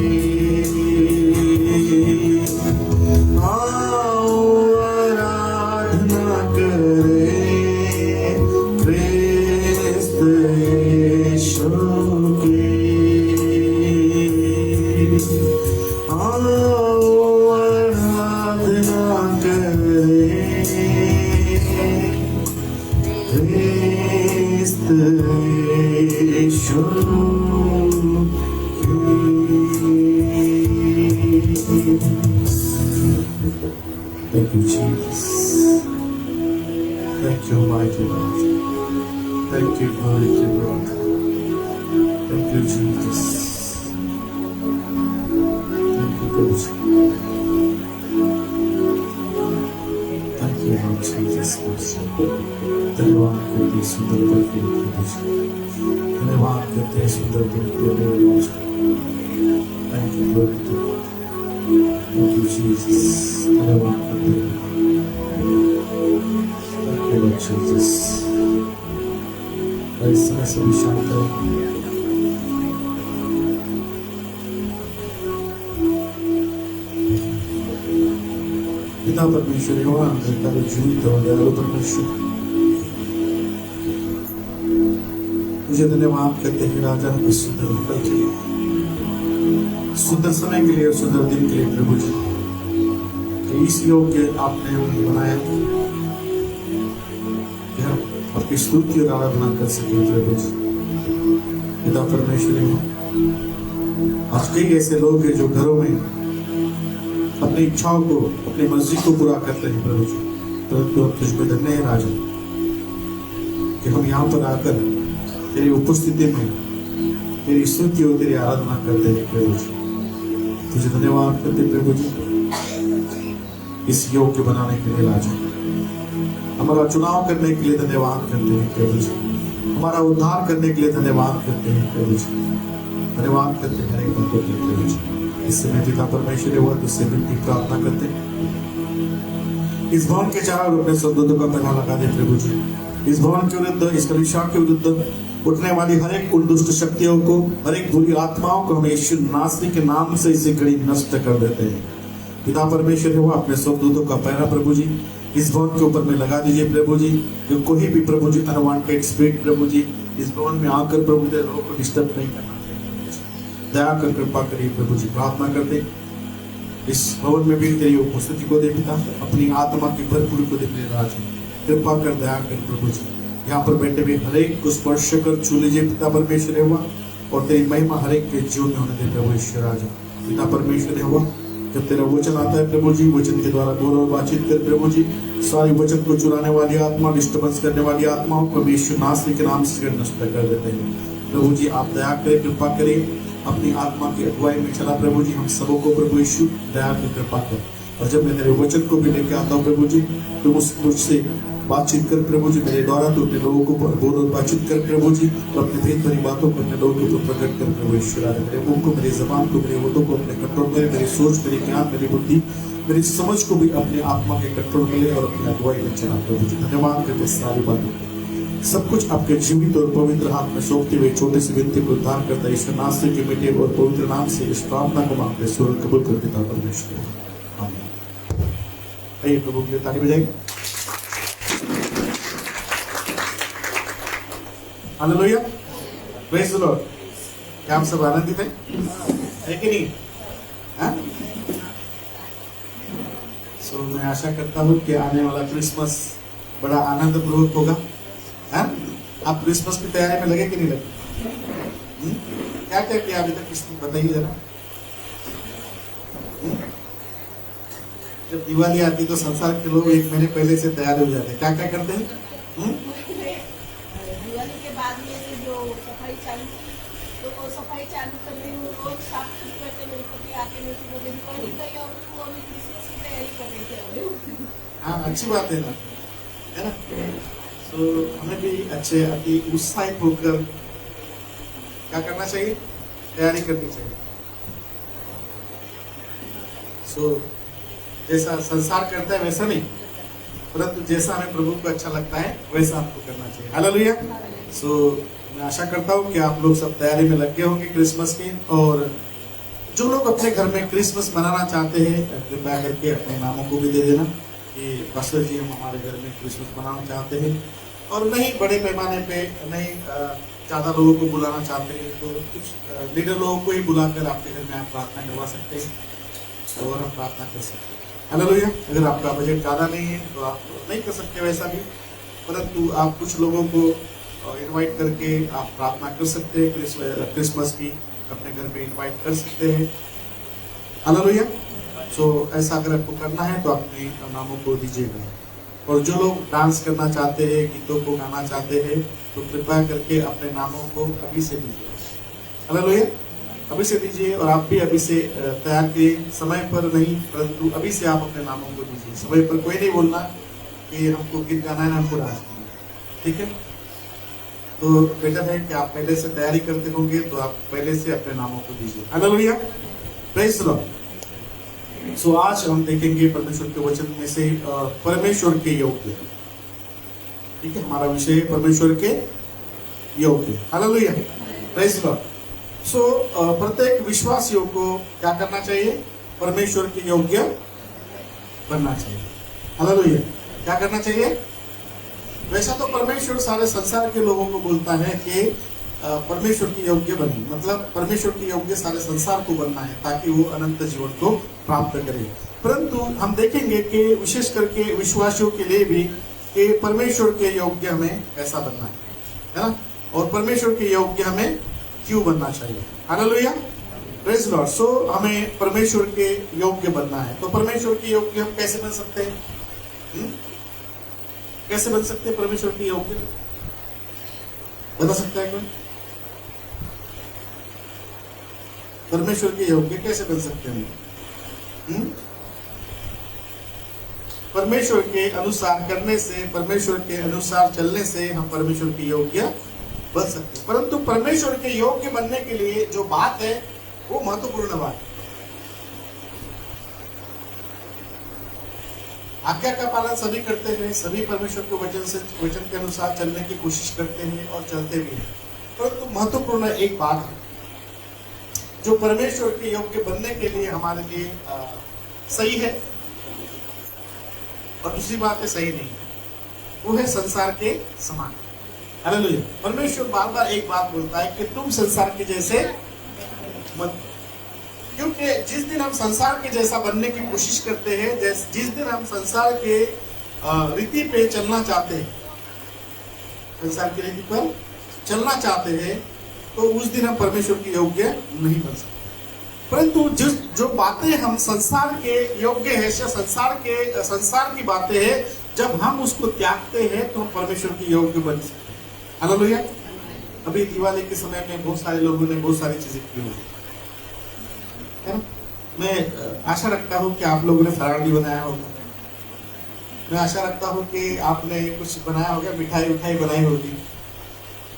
आओ आराधना करें क्रिस्त यीशु की। आओ आराधना करें क्रिस्त यीशु की। Thank you, Jesus. Thank you, mighty Lord. Thank you, mighty Lord. Thank you, Jesus. Thank you, God. Thank you, Lord Jesus. धन्यवाद करते सुंदरता के लिए, धन्यवाद करते सुंदरता के लिए। Thank you, Lord. Thank you, Jesus. धन्यवाद करते हैं। Thank you, Lord Jesus. और इस समय सभी शांत हैं। पिता परमेश्वर यहोवा का जीवित और दयालु परमेश्वर, मुझे धन्यवाद करते हैं राजा इस सुंदर होटल के लिए, सुंदर समय के लिए, सुंदर दिन के लिए प्रभु जी। इस योग्य आपने बनाया कि हम आपकी स्तुति और आराधना कर सके प्रभु जी। पिता परमेश्वर, आज कई ऐसे लोग हैं जो घरों में अपनी इच्छाओं को, अपनी मर्जी को पूरा करते हैं प्रभु जी, परंतु हम तुझ में धन्य है राजा कि हम यहाँ पर आकर तेरी उपस्थिति में तेरी स्तुति और तेरी आराधना करते हैं प्रभु जी। तुझे धन्यवाद करते प्रभु जी इस योग के बनाने के लिए राजा।
हमारा चुनाव करने के लिए धन्यवाद करते हैं प्रभु जी, हमारा उद्धार करने के लिए धन्यवाद करते हैं प्रभु जी, धन्यवाद करते हैं हर एक बातों के लिए प्रभु जी। इस समय पिता परमेश्वर हुआ तो इससे विनती प्रार्थना करते हैं, इस भवन के चारों ओर अपने शब्दों का पहला लगा दे प्रभु जी। इस भवन के विरुद्ध, इस कलीसिया के विरुद्ध उठने वाली हर एक उन दुष्ट शक्तियों को, हर एक बुरी आत्माओं को हम यीशु नासरी के नाम से इसे कड़ी नष्ट कर देते हैं। पिता परमेश्वर हुआ अपने स्वर्गदूतों का पहरा प्रभु जी इस भवन के ऊपर में लगा दीजिए प्रभु जी। कि कोई भी प्रभु जी अनवांटेड स्पिरिट प्रभु जी इस भवन में आकर प्रभु जी लोगों को डिस्टर्ब नहीं करना चाहिए। दया कर कृपा करिए प्रभु जी, प्रार्थना करते इस भवन में भी तेरी उपस्थिति को दे पिता, अपनी आत्मा की भरपूरी को दे मेरे राज, कृपा कर दया कर प्रभु जी। यहाँ पर बैठे हुए हर एक को स्पर्श कर छू लीजिए पिता परमेश्वर हुआ, और तेरी महिमा हर एक के जीवन में होने दे प्रभु ईश्वर राजा। पिता परमेश्वर हुआ, जब तेरा वचन आता है प्रभु जी, वचन के द्वारा गौरव बातचीत कर प्रभु जी, सारी वचन को चुराने वाली आत्मा, डिस्टर्बेंस करने वाली आत्माओं को यीशु नासरी के नाम से नष्ट कर देते हैं प्रभु जी। आप दया करें, कृपा करें, अपनी आत्मा की अगुवाई में चला प्रभु जी हम सबों को प्रभु यीशु दया कर कृपा कर। और जब मैं तेरे वचन को भी लेके आता हूँ प्रभु जी, तो मुझसे बातचीत कर प्रभु जी, मेरे द्वारा तो अपने लोगों को गौरव बातचीत कर प्रभु जी, और अपनी भेद भरी बातों को अपने लोगों को प्रकट कर प्रभु ईश्वर। मेरे मुंह को, मेरी जबान को, मेरे होठों को अपने कंट्रोल में, मेरी सोच, मेरी ज्ञान, मेरी बुद्धि, मेरी समझ को भी अपने आत्मा के कंट्रोल में ले और अपनी अगुवाई में चला प्रभु जी। धन्यवाद करते सारी बातों सब कुछ आपके जीवित और पवित्र हाथ में सौंपते हुए छोटे से विनती को उद्धार करता है ईश्वर नासरी के बेटे और पवित्र नाम से इस प्रार्थना को मांगते स्वर कबूल कर पिता परमेश्वर आमीन। आइए प्रभु के लिए ताली बजाइए। Hallelujah, praise the lord. क्या हम सब आनंदित हैं? है कि नहीं? हाँ? सो मैं आशा करता हूँ कि आने वाला क्रिसमस बड़ा आनंदपूर्वक होगा। हाँ? आप क्रिसमस की तैयारी में लगे कि नहीं लगे? क्या क्या किया अभी तक, किसने बताइए जरा। जब दिवाली आती तो संसार के लोग एक महीने पहले से तैयार हो जाते हैं। क्या क्या करते हैं?
दिवाली के बाद में जो सफाई चालू, तो वो सफाई चालू कर रही हूँ, रोज साफ सुथरा करते मेरे पति आते मेरे को दिवाली गई और वो अभी क्रिसमस की तैयारी कर रही थी।
हाँ, अच्छी बात है ना, है ना। तो हमें भी अच्छे अति उत्साहित होकर क्या करना चाहिए, तैयारी करनी चाहिए। सो जैसा संसार करता है वैसा नहीं, परंतु जैसा हमें प्रभु को अच्छा लगता है वैसा आपको करना चाहिए। हालेलुया। सो मैं आशा करता हूँ कि आप लोग सब तैयारी में लगे होंगे क्रिसमस की, और जो लोग अपने घर में क्रिसमस मनाना चाहते हैं कृपया करके अपने नामों को भी दे देना कि पास्टर जी हम हमारे घर में क्रिसमस मनाना चाहते हैं, और नहीं बड़े पैमाने पे नहीं ज़्यादा लोगों को बुलाना चाहते हैं तो कुछ लीडर लोगों को ही बुलाकर आपके घर में आप प्रार्थना करवा सकते हैं और हम प्रार्थना कर सकते हैं। हालेलुया। अगर आपका बजट ज़्यादा नहीं है तो आप नहीं कर सकते वैसा भी, परंतु आप कुछ लोगों को इनवाइट करके आप प्रार्थना कर सकते हैं, क्रिसमस की अपने घर में इनवाइट कर सकते हैं। हालेलुया। सो ऐसा अगर आपको करना है तो अपने नामों को दीजिएगा, और जो लोग डांस करना चाहते हैं, गीतों को गाना चाहते हैं, तो कृपया करके अपने नामों को अभी से दीजिए। हालेलुया, अभी से दीजिए, और आप भी अभी से तैयार के समय पर नहीं, परंतु अभी से आप अपने नामों को दीजिए। समय पर कोई नहीं बोलना कि हमको गीत गाना है, हमको डांस करना है, ठीक है। तो बेटर है कि आप पहले से तैयारी करते होंगे तो आप पहले से अपने नामों को दीजिए। Hallelujah, praise the lord. So आज हम देखेंगे परमेश्वर के वचन में से परमेश्वर के योग्य, ठीक है। हमारा विषय है परमेश्वर के योग्य। Hallelujah, praise the lord. So प्रत्येक विश्वासियों को क्या करना चाहिए, परमेश्वर के योग्य बनना चाहिए। हालेलुया, क्या करना चाहिए। वैसा तो परमेश्वर सारे संसार के लोगों को बोलता है कि परमेश्वर के योग्य बने, मतलब परमेश्वर के योग्य सारे संसार को बनना है ताकि वो अनंत जीवन को प्राप्त करे। परंतु हम देखेंगे कि विशेष करके विश्वासियों के लिए भी कि परमेश्वर के योग्य हमें कैसा बनना है ना, और परमेश्वर के योग्य हमें क्यों बनना चाहिए। Hallelujah, praise Lord. सो हमें परमेश्वर के योग्य बनना है, तो परमेश्वर के योग्य हम कैसे बन सकते हैं? कैसे बन सकते हैं परमेश्वर के योग्य? बता सकता है कोई? परमेश्वर के योग्य कैसे बन सकते हैं? परमेश्वर के अनुसार करने से, परमेश्वर के अनुसार चलने से हम परमेश्वर के योग्य बन सकते हैं। परंतु परमेश्वर के योग्य बनने के लिए जो बात है वो महत्वपूर्ण बात है। आज्ञा का पालन सभी करते हैं, सभी परमेश्वर के वचन के अनुसार चलने की कोशिश करते हैं और चलते भी हैं। परंतु महत्वपूर्ण एक बात है जो परमेश्वर के योग्य बनने के लिए हमारे लिए सही है और दूसरी बात है सही नहीं है, वो है संसार के समान। हालेलुया। परमेश्वर बार बार एक बात बोलता है कि तुम संसार के जैसे मत, क्योंकि जिस दिन हम संसार के जैसा बनने की कोशिश करते हैं, जिस दिन हम संसार के रीति पे चलना चाहते हैं, संसार की रीति पर चलना चाहते हैं, तो उस दिन हम परमेश्वर के योग्य नहीं बन सकते। परंतु जो बातें हम संसार के योग्य है, संसार की बातें हैं, जब हम उसको त्यागते हैं तो हम परमेश्वर के योग्य बन सकते हैं। हालेलुया। अभी दिवाली के समय में बहुत सारे लोगों ने बहुत सारी चीजें की हुई है। मैं आशा रखता हूँ कि आप लोगों ने फराळ भी बनाया होगा। मैं आशा रखता हूँ कि आपने कुछ बनाया होगा, मिठाई उठाई बनाई होगी,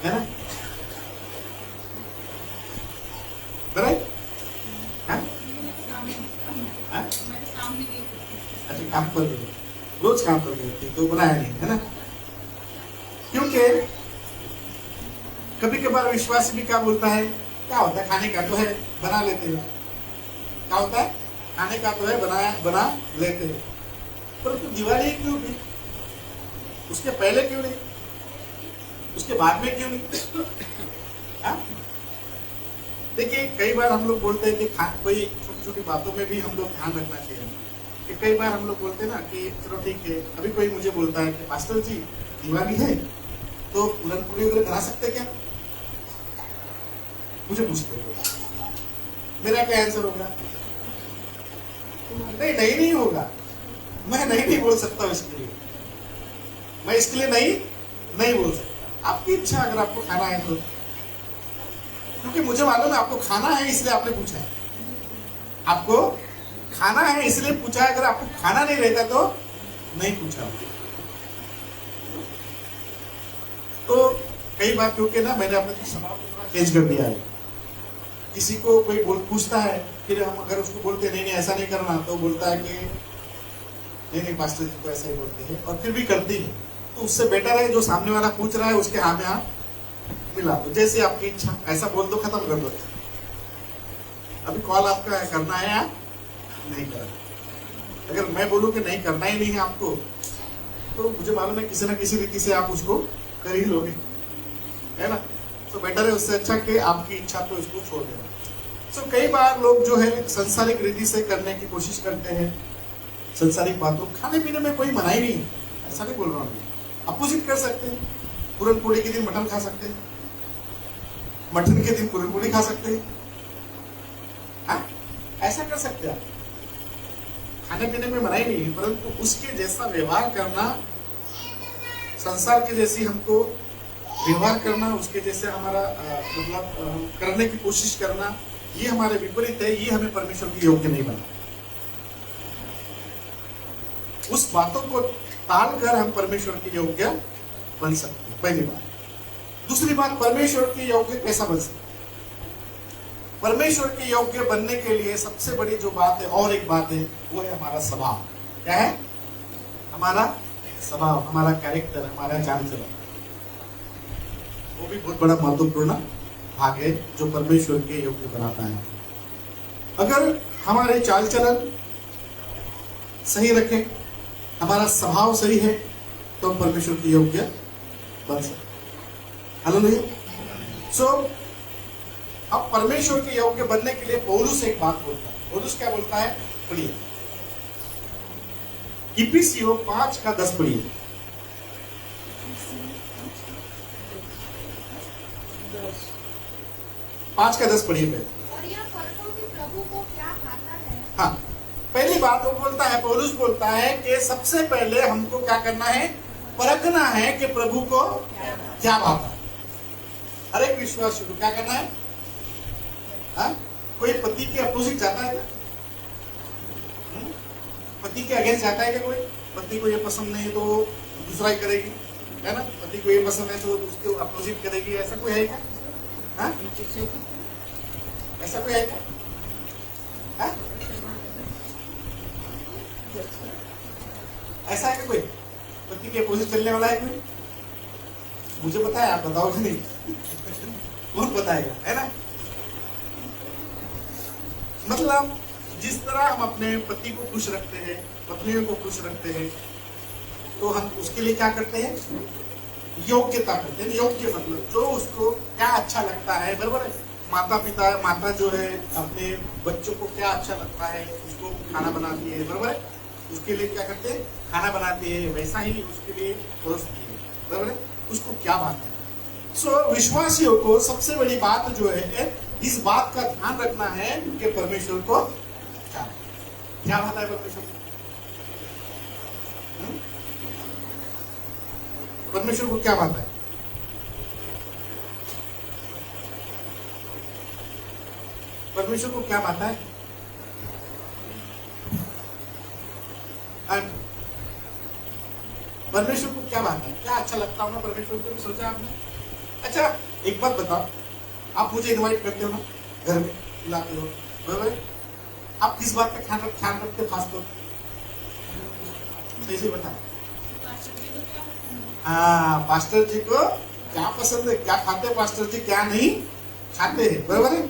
है ना? बनाई? अच्छा, काम पर गए, रोज काम पर गए थे तो बनाया नहीं, है ना? क्योंकि कभी कभार विश्वासी भी क्या बोलता है, क्या होता है, खाने का तो है बना लेते हैं। क्या होता है, खाने का तो है बना लेते हैं। परंतु दिवाली क्यों भी, उसके पहले क्यों नहीं, उसके बाद में क्यों नहीं? देखिए, कई बार हम लोग बोलते हैं कि कोई छोटी छोटी बातों में भी हम लोग ध्यान रखना चाहिए। कि कई बार हम लोग बोलते हैं ना कि चलो ठीक है, अभी कोई मुझे बोलता है कि पास्टर जी दिवाली है तो पूरन पूरी वगैरह बना सकते क्या? मुझे पूछते हो, मेरा क्या आंसर होगा? नहीं होगा। मैं नहीं बोल सकता इसके लिए, मैं इसके लिए नहीं बोल सकता। आपकी इच्छा, अगर आपको खाना है तो, क्योंकि मुझे मालूम है आपको खाना है इसलिए आपने पूछा है, आपको खाना है इसलिए पूछा है। अगर आपको खाना नहीं रहता तो नहीं पूछा। तो कई बार क्योंकि ना मैंने अपने स्वभाव को थोड़ा चेंज कर दिया है। किसी को कोई पूछता है, फिर हम अगर उसको बोलते नहीं ऐसा नहीं करना, तो बोलता है कि नहीं पास्टर जी को ऐसा ही बोलते हैं, और फिर भी करती है। तो उससे बेटर है जो सामने वाला पूछ रहा है उसके हाथ में हाथ मिला दो, जैसे आपकी इच्छा, ऐसा बोल दो, खत्म कर दो। अभी कॉल आपका करना है या नहीं करना। अगर मैं बोलूं कि नहीं करना ही नहीं है आपको, तो मुझे मालूम है किसी ना किसी रीति से आप उसको कर ही लोगे, है ना? तो बेटर है उससे अच्छा कि आपकी इच्छा तो इसको छोड़ देना। तो कई बार लोग जो है संसारिक रीति से करने की कोशिश करते हैं, संसारिक बातों, खाने पीने में कोई मनाही नहीं, ऐसा नहीं बोल रहा हूँ। अपोजिट कर सकते हैं। पूरन पूरी के दिन मटन खा सकते हैं, मटन के दिन पूरन पूरी खा सकते हैं, ऐसा कर सकते हैं आप। खाने पीने में मनाही नहीं है, परंतु उसके जैसा व्यवहार करना, संसार के जैसी हमको व्यवहार करना, उसके जैसे हमारा मतलब करने की कोशिश करना, ये हमारे विपरीत है। ये हमें परमेश्वर के योग्य नहीं बना। उस बातों को टाल कर हम परमेश्वर के योग्य बन सकते हैं, पहली बात। दूसरी बात, परमेश्वर के योग्य कैसा बन सकते? परमेश्वर के योग्य बनने के लिए सबसे बड़ी जो बात है, और एक बात है, वो है हमारा स्वभाव। क्या है? हमारा स्वभाव, हमारा कैरेक्टर, हमारा चाल चलन। वो भी बहुत बड़ा महत्वपूर्ण भाग है जो परमेश्वर के योग्य बनाता है। अगर हमारे चाल चलन सही रखें, हमारा स्वभाव सही है, तो हम परमेश्वर के योग्य बन सकते। हालेलुया। सो अब परमेश्वर के योग्य बनने के लिए पौलुस एक बात बोलता है। पौलुस क्या बोलता है? पढ़िए, इफिसियों 5:10 पढ़िए। पांच का 10 पढ़िए पहले।
और यह परखो कि प्रभु को क्या भाता है।
हाँ, पहली बात वो बोलता है, पौलुस बोलता है कि सबसे पहले हमको क्या करना है? परखना है कि प्रभु को क्या भाता है। हर एक विश्वासी को क्या करना है? हाँ? कोई पति के अपोजिट जाता है क्या? पति के अगेंस्ट जाता है क्या कोई? पति को ये पसंद नहीं तो दूसरा ही करेगी, है ना। पति को ये पसंद है तो उसके अपोजिट करेगी। ऐसा कोई है क्या? हाँ? ऐसा कोई है क्या? हाँ? ऐसा है क्या कोई? पति के अपोजिट चलने वाला है कोई? मुझे पता है, आप बताओ कि नहीं? कौन बताएगा, है ना। मतलब जिस तरह हम अपने पति को खुश रखते हैं, पत्नियों को खुश रखते हैं, तो हम उसके लिए क्या करते हैं? योग्यता करते हैं। योग्य मतलब जो उसको क्या अच्छा लगता है, बराबर है। माता जो है अपने बच्चों को क्या अच्छा लगता है उसको खाना बनाती है, बराबर है। उसके लिए क्या करते हैं? खाना बनाती है, वैसा ही उसके लिए परोसती है, बराबर है। उसको क्या बात है? विश्वासियों को सबसे बड़ी बात जो है, इस बात का ध्यान रखना है कि परमेश्वर को क्या बात है? परमेश्वर परमेश्वर को क्या बात है? परमेश्वर को क्या बात है? परमेश्वर को क्या बात है? क्या अच्छा लगता होगा परमेश्वर को? भी सोचा आपने? अच्छा एक बात बताओ, आप मुझे इनवाइट करते हो ना, घर में बुलाते हो, बराबर है। आप किस बात का ख्याल रखते हो खासतौर? सही से बताओ। हाँ, पास्टर जी को क्या पसंद है, क्या खाते हैं पास्टर जी, क्या नहीं खाते हैं, बराबर है,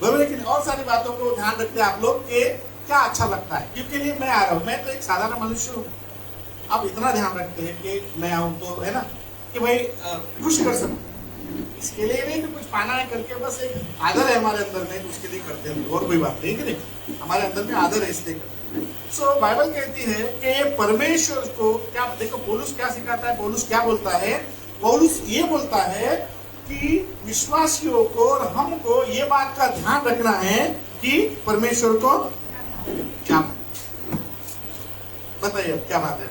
बराबर। लेकिन और सारी बातों को ध्यान रखते हैं आप लोग कि क्या अच्छा लगता है। क्योंकि लिए मैं आ रहा हूँ, मैं तो एक साधारण मनुष्य हूँ। आप इतना ध्यान रखते हैं कि मैं आऊँ तो, है ना, कि भाई खुश कर सकूं। इसके लिए नहीं कि कुछ पाना है करके, बस एक आदर है हमारे अंदर में, उसके लिए करते हैं, और कोई बात नहीं, कि नहीं, हमारे अंदर में आदर है इसलिए करते हैं। बाइबल कहती है कि परमेश्वर को क्या, देखो पौलुस क्या सिखाता है, पौलुस क्या बोलता है? पौलुस ये बोलता है कि विश्वासियों को और हमको ये बात का ध्यान रखना है कि परमेश्वर को क्या, बताइए क्या बात है?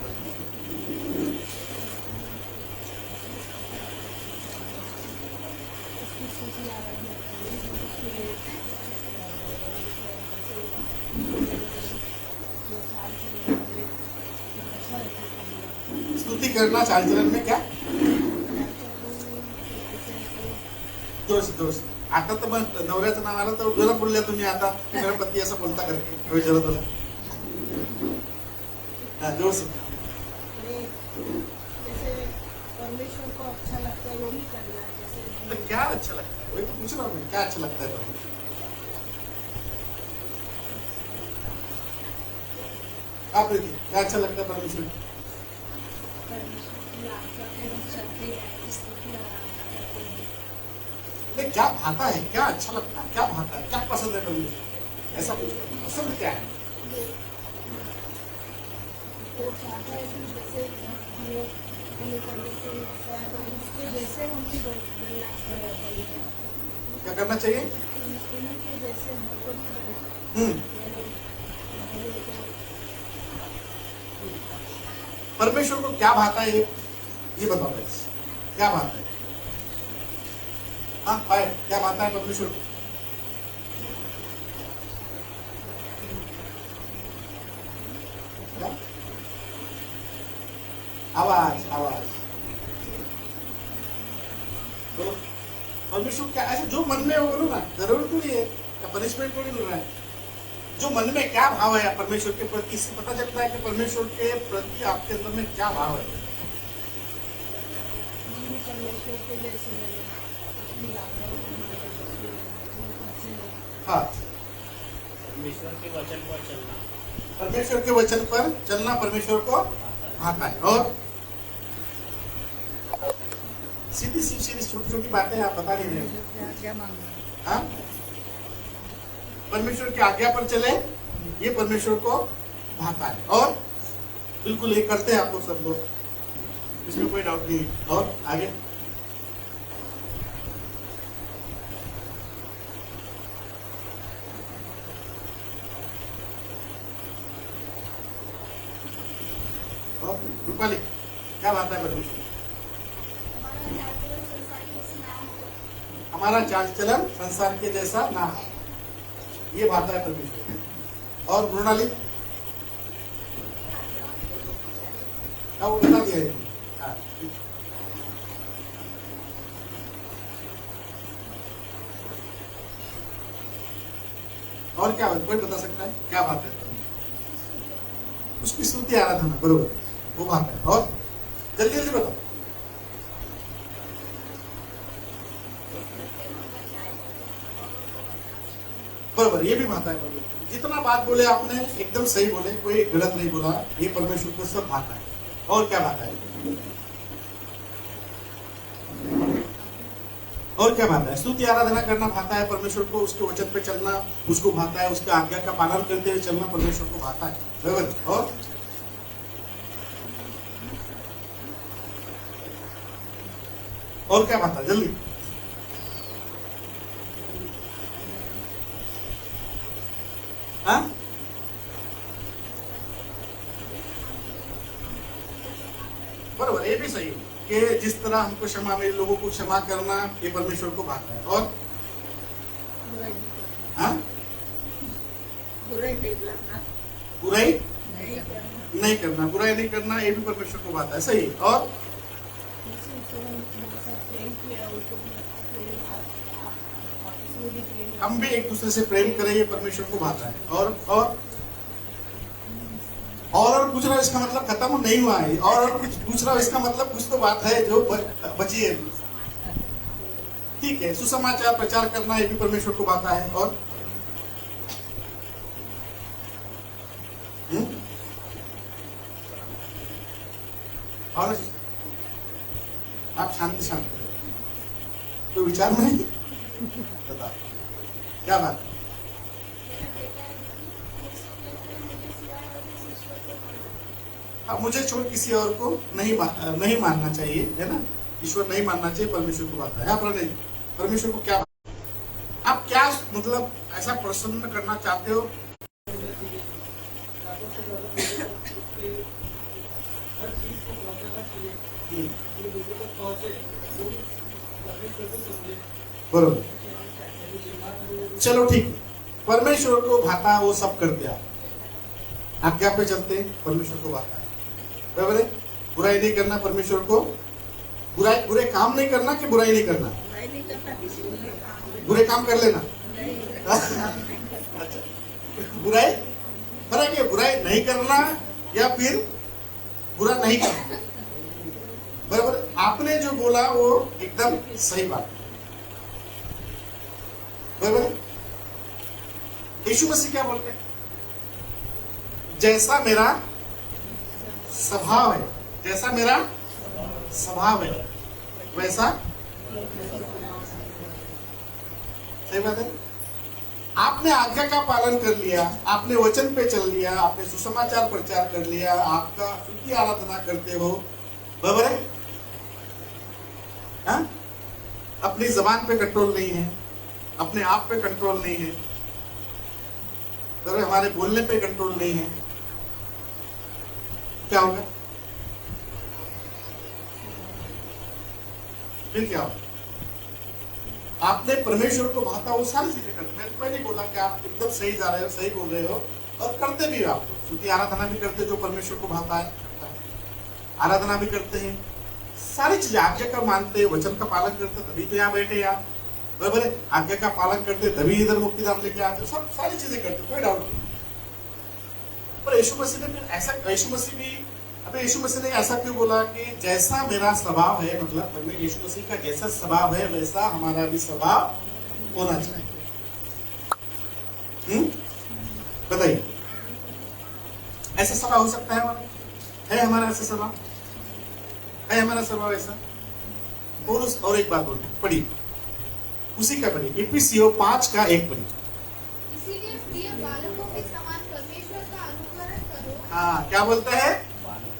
स्तुति करना चाल चलन में क्या? दोष आता तर मग नवऱ्याचं नाव आलं तर जोरात बोलल्या तुम्ही आता, मेरा पती असं बोलता करके विचारत तुला जोर से।
जैसे परमेश्वर को अच्छा लगता है वो भी करना है। जैसे
तो क्या अच्छा लगता है, वही तो पूछ रहा हूँ मैं, क्या अच्छा लगता है तुम्हें? आप देखिए क्या अच्छा लगता है परमेश्वर? क्या भाता है, क्या अच्छा लगता है, क्या भाता है, क्या पसंद है परमेश्वर? ऐसा कुछ पसंद क्या है?
वो चाहता है कि जैसे हमें करने से उसके जैसे हम भी बनना चाहिए।
क्या करना चाहिए?
उनके जैसे हमको भी
परमेश्वर को क्या भाता है, ये बताओ बस, क्या भाता है? हाँ भाई, क्या भाता है परमेश्वर को? आवाज आवाज बोलो। परमेश्वर क्या, ऐसे जो मन में वो बोलो ना, जरूर थोड़ी है या पनिशमेंट थोड़ी मिल रहा है। जो मन में क्या भाव है परमेश्वर के प्रति, इससे पता चलता है कि परमेश्वर के प्रति आपके अंदर में क्या भाव है। हाँ,
परमेश्वर के वचन पर चलना,
परमेश्वर के वचन पर चलना परमेश्वर को भाता है। और सीधी सीधी छोटी छोटी बातें आप बता नहीं रहे। हाँ, परमेश्वर की आज्ञा पर चले, ये परमेश्वर को भाता है। और बिल्कुल ये करते हैं आप लोग सब लोग, इसमें कोई डाउट नहीं है। और आगे रूपाली क्या भाता है परमेश्वर? हमारा चाल चलन संसार के जैसा ना हो, ये भाता है परमेश्वर। और मृणाली वो बता दिया है। हाँ, ठीक। और क्या कोई बता सकता है क्या बात है? उसकी स्तुति आराधना, बरोबर, वो बात है। और जल्दी जल्दी बताओ। बरोबर, ये भी भाता है। बरोबर, जितना बात बोले आपने एकदम सही बोले, कोई गलत नहीं बोला। ये परमेश्वर को सब भाता है। और क्या भाता है? और क्या भाता है? स्तुति आराधना करना भाता है परमेश्वर को, उसके वचन पे चलना उसको भाता है, उसके आज्ञा का पालन करते हुए चलना परमेश्वर को भाता है। बरोबर। और क्या भाता है? जल्दी। हाँ, बरोबर, ये भी सही है कि जिस तरह हमको क्षमा मिले, लोगों को क्षमा करना, ये परमेश्वर को भाता है। और हाँ, बुराई नहीं करना, बुराई नहीं करना, ये भी परमेश्वर को भाता है। सही। और हम भी एक दूसरे से प्रेम करें, ये परमेश्वर को भाता है। और पूछ रहा हूं, इसका मतलब खत्म नहीं हुआ है। और कुछ पूछ रहा हूं, इसका मतलब कुछ तो बात है जो बची है। ठीक है, सुसमाचार प्रचार करना, ये भी परमेश्वर को भाता है। और आप शांति शांति, कोई विचार नहीं? बता क्या बात? हाँ, मुझे छोड़ किसी और को नहीं मानना चाहिए, है ना? ईश्वर नहीं मानना चाहिए, परमेश्वर को बात है। प्रणय, परमेश्वर को क्या, आप क्या मतलब ऐसा प्रसन्न करना चाहते हो? बरोबर, चलो ठीक। परमेश्वर को भाता वो सब कर दिया, आज्ञा पे चलते परमेश्वर को भाता है। बराबर है। बुराई नहीं करना परमेश्वर को, बुरे काम नहीं करना कि बुराई नहीं करना, बुरे काम कर लेना। अच्छा, बुराई फर्क है, बुराई नहीं करना या फिर बुरा नहीं करना। बराबर, आपने जो बोला वो एकदम सही बात। बराबर, यीशु मसीह क्या बोलते हैं? जैसा मेरा स्वभाव है, जैसा मेरा स्वभाव है वैसा। सही बात है। आपने आज्ञा का पालन कर लिया, आपने वचन पे चल लिया, आपने सुसमाचार प्रचार कर लिया, आपका स्तुति आराधना करते हो। बराबर है। हाँ? अपनी जबान पे कंट्रोल नहीं है, अपने आप पे कंट्रोल नहीं है, तो हमारे बोलने पे कंट्रोल नहीं है, क्या होगा? फिर क्या होगा? आपने परमेश्वर को भाता वो सारी चीजें करते। मैं पहले बोला कि आप एकदम सही जा रहे हो, सही बोल रहे हो, और करते भी हो। आप लोग स्तुति आराधना भी करते, जो परमेश्वर को भाता है, आराधना भी करते हैं, सारी चीजें आज्ञा का मानते, वचन का पालन करते, तभी तो यहाँ बैठे यार। बराबर है। आज्ञा का पालन करते तभी इधर मुक्तिधाम लेके आते, सब सारी चीजें करते, कोई डाउट नहीं। पर यीशु मसीह ने फिर ऐसा, यीशु मसीह ने ऐसा क्यों बोला कि जैसा मेरा स्वभाव है, मतलब यीशु मसीह का जैसा स्वभाव है वैसा हमारा भी स्वभाव होना चाहिए। बताइए, ऐसा स्वभाव हो सकता है हमारा? है हमारा ऐसा स्वभाव? है हमारा स्वभाव ऐसा? और एक बात बोलते, पढ़िए उसी का, पढ़िए इफिसियों 5:1 पढ़िए।
इसीलिए प्रिय बालकों के समान परमेश्वर का अनुकरण करो।
हाँ, क्या बोलता है?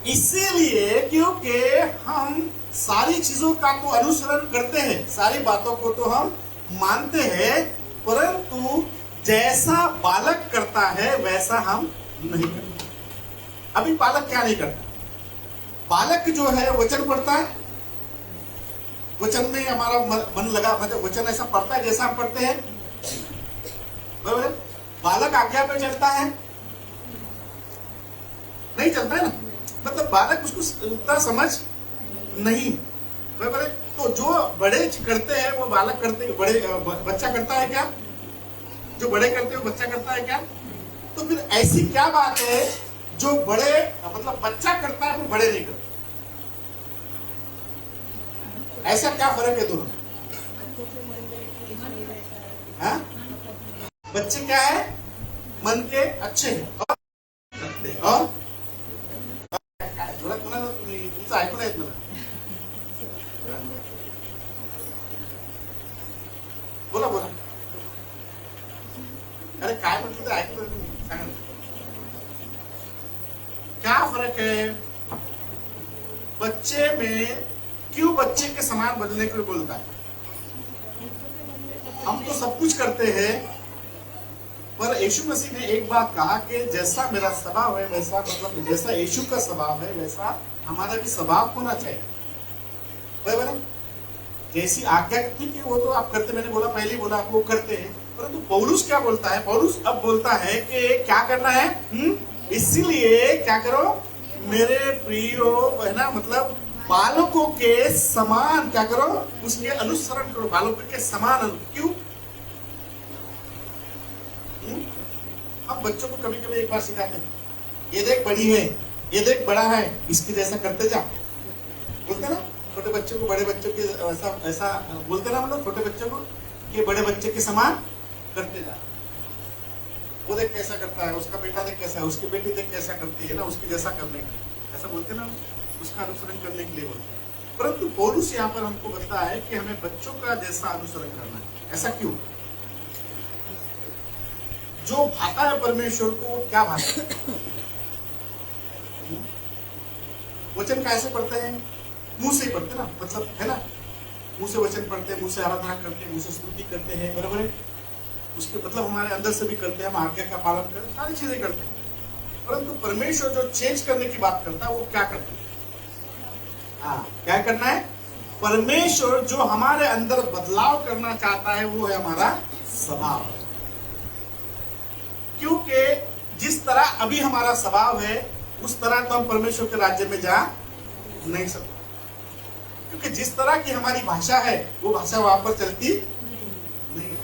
इसीलिए क्योंकि हम सारी चीजों का तो अनुसरण करते हैं, सारी बातों को तो हम मानते हैं, परंतु जैसा बालक करता है वैसा हम नहीं करते। अभी बालक क्या नहीं करता? बालक जो है वचन पढ़ता है, वचन में हमारा मन लगा, मतलब वचन ऐसा पढ़ता है जैसा हम पढ़ते हैं। बराबर। बालक आज्ञा पे चलता है, नहीं चलता है ना? मतलब बालक उसको उतना समझ नहीं, बराबर है। तो जो बड़े करते हैं वो बालक करते, बड़े बच्चा करता है क्या? जो बड़े करते हैं वो बच्चा करता है क्या? तो फिर ऐसी क्या बात है जो बड़े मतलब बच्चा करता है फिर बड़े नहीं करते? ऐसा क्या फर्क है दोनों? हाँ? बच्चे क्या है? मन के अच्छे हैं और जोरात म्हणा ना तुम्ही, तुमचं ऐकून आहेत मला, बोला बोला. अरे काय म्हटलं ते ऐकलं तुम्ही, सांगा ना. क्या फर्क है बच्चे में? क्यों बच्चे के समान बनने को बोलता है? हम तो सब कुछ करते हैं, पर यीशु मसीह ने एक बात कहा कि जैसा मेरा स्वभाव है वैसा, मतलब जैसा यीशु का स्वभाव है वैसा हमारा भी स्वभाव होना चाहिए, बराबर है। जैसी आज्ञा ठीक है वो तो आप करते, मैंने बोला पहले बोला आप वो करते हैं, परंतु पौलुस क्या बोलता है? पौलुस अब बोलता है कि क्या करना है? इसीलिए क्या करो मेरे प्रियो, है ना, मतलब बालकों के समान क्या करो, उसके अनुसरण करो, बालकों के समान। क्यों? हम बच्चों को कभी कभी एक बार सिखाते हैं, ये देख बड़ी है, ये देख बड़ा है, इसके जैसा करते जा, बोलते ना छोटे बच्चों को, बड़े बच्चों के ऐसा ऐसा बोलते ना हम लोग छोटे बच्चों को कि बड़े बच्चे के समान करते जा। वो देख कैसा करता है, उसका बेटा देख कैसा है, उसकी बेटी देख कैसा करती है ना, उसके जैसा करने का, ऐसा बोलते ना, उसका अनुसरण करने के लिए बोलते हैं। परंतु पौलुस यहाँ पर हमको बताता है कि हमें बच्चों का जैसा अनुसरण करना है। ऐसा क्यों? जो भाता है परमेश्वर को, क्या भाता है? वचन कैसे पढ़ते हैं? मुंह से ही पढ़ते ना, मतलब है ना, मुंह से वचन पढ़ते हैं, मुंह से आराधना करते हैं, मुंह से स्तुति करते हैं, बराबर है। उसके मतलब हमारे अंदर से भी करते हैं, हम आज्ञा का पालन करते हैं, सारी चीजें करते हैं। परंतु परमेश्वर जो चेंज करने की बात करता है वो क्या करता है? हाँ, क्या करना है? परमेश्वर जो हमारे अंदर बदलाव करना चाहता है वो है हमारा स्वभाव। क्योंकि जिस तरह अभी हमारा स्वभाव है उस तरह तो हम परमेश्वर के राज्य में जा नहीं सकते, क्योंकि जिस तरह की हमारी भाषा है वो भाषा वहां पर चलती नहीं।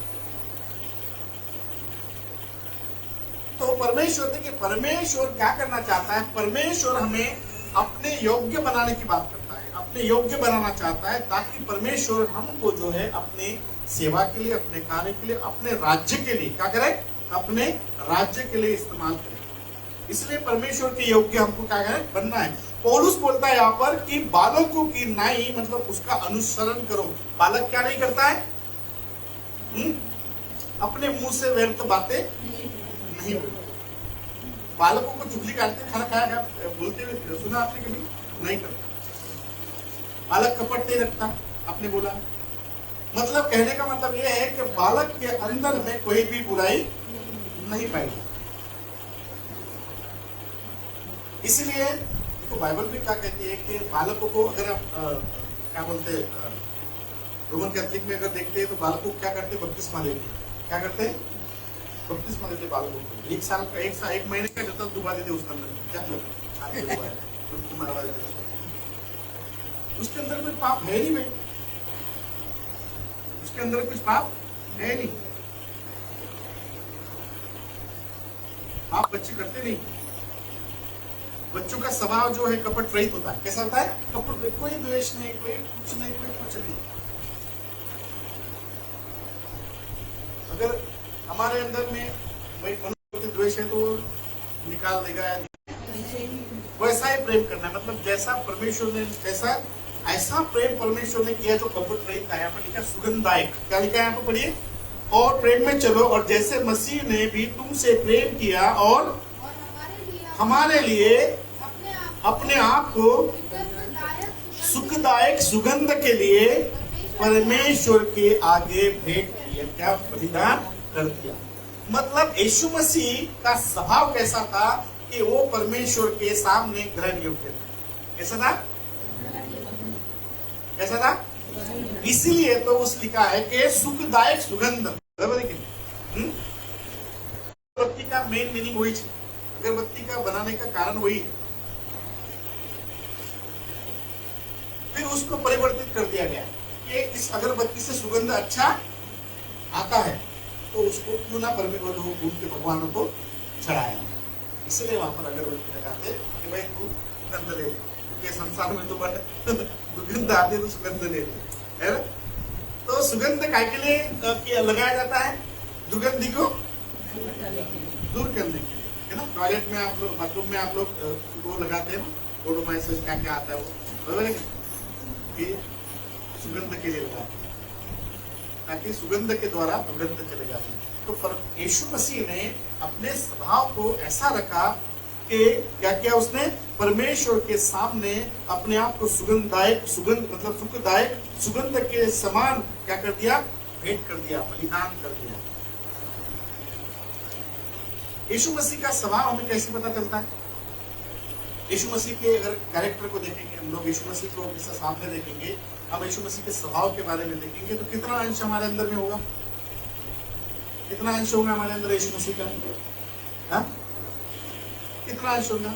तो परमेश्वर, देखिए परमेश्वर क्या करना चाहता है, परमेश्वर हमें अपने योग्य बनाने की बात करता है, अपने योग्य बनाना चाहता है, ताकि परमेश्वर हमको जो है अपने सेवा के लिए, अपने कार्य के लिए, अपने राज्य के लिए क्या करे, अपने राज्य के लिए इस्तेमाल करें। इसलिए परमेश्वर के योग्य हमको क्या करें, बनना है। पौलुस बोलता है यहाँ पर कि बालकों की नाई, मतलब उसका अनुसरण करो। बालक क्या नहीं करता है? अपने मुंह से व्यर्थ बातें नहीं बोलते। बालकों को चुगली काटते खाना खाया बोलते हुए सुना आपने कभी? नहीं करता। बालक कपट नहीं रखता, आपने बोला। मतलब कहने का मतलब यह है कि बालक के अंदर में कोई भी बुराई नहीं पाएगी। इसलिए देखो बाइबल भी क्या कहती है कि बालकों को अगर आप क्या बोलते हैं, रोमन कैथोलिक में अगर देखते हैं तो बालकों को क्या करते, बपतिस्मा देते हैं। क्या करते हैं? बपतिस्मा देते बालकों को। एक महीने का जब तक डुबा देते उसके अंदर, क्या उसके अंदर कोई पाप है नहीं भाई, उसके अंदर कुछ पाप है नहीं। आप बच्चे करते नहीं। बच्चों का स्वभाव जो है कपट रहित होता है। कैसा होता है? कपट, कोई द्वेष नहीं, कोई कुछ नहीं, कोई कुछ नहीं। अगर हमारे अंदर में भाई द्वेष है तो वो निकाल देगा। वैसा ही प्रेम करना है, मतलब जैसा परमेश्वर ने, जैसा ऐसा प्रेम परमेश्वर ने किया जो कपट रहित था। यहाँ पर लिखा सुगंधदायक, क्या लिखा है यहाँ पर पढ़िए, और प्रेम में चलो, और जैसे मसीह ने भी तुमसे प्रेम किया और हमारे लिए अपने आप को सुखदायक सुगंध के लिए परमेश्वर के आगे भेंट किया, क्या बलिदान कर दिया। मतलब यीशु मसीह का स्वभाव कैसा था कि वो परमेश्वर के सामने ग्रहण योग्य था। कैसा था? कैसा था? इसीलिए तो उस लिखा है कि सुखदायक सुगंध। बराबर है कि अगरबत्ती का मेन मीनिंग वही है, अगरबत्ती का बनाने का कारण वही है। आगे उसको परिवर्तित कर दिया गया कि इस अगरबत्ती से सुगंध अच्छा आता है तो उसको क्यों ना परमेश्वर उनके भगवानों को चढ़ाया, इसलिए वहां पर अगरबत्ती लगाते कि भाई तू सुगंध ले ले, क्योंकि संसार में तो बड़ा दुर्गंध आती है तो सुगंध ले ले, है ना। तो सुगंध काय के लिए लगाया जाता है? दुर्गंधी को दूर करने के लिए, है ना। टॉयलेट में आप लोग, बाथरूम में आप लोग वो लगाते हैं ना, ओडोमाइसिस क्या क्या आता है वो, बराबर है कि सुगंध के लिए लगाते हैं ताकि सुगंध के द्वारा दुर्गंध चले जाते हैं। तो यीशु मसीह ने अपने स्वभाव को ऐसा रखा कि क्या किया उसने? परमेश्वर के सामने अपने आप को सुगंधदायक, सुगंध मतलब सुखदायक सुगंध के समान क्या कर दिया? भेंट कर दिया, बलिदान कर दिया। यीशु मसीह का स्वभाव हमें कैसे पता चलता है? यीशु मसीह के अगर कैरेक्टर को देखेंगे हम लोग, यीशु मसीह को हमेशा सामने देखेंगे, हम यीशु मसीह के स्वभाव के बारे में देखेंगे तो कितना अंश हमारे अंदर में होगा? कितना अंश होगा हमारे अंदर यीशु मसीह का? हाँ? कितना अंश होगा?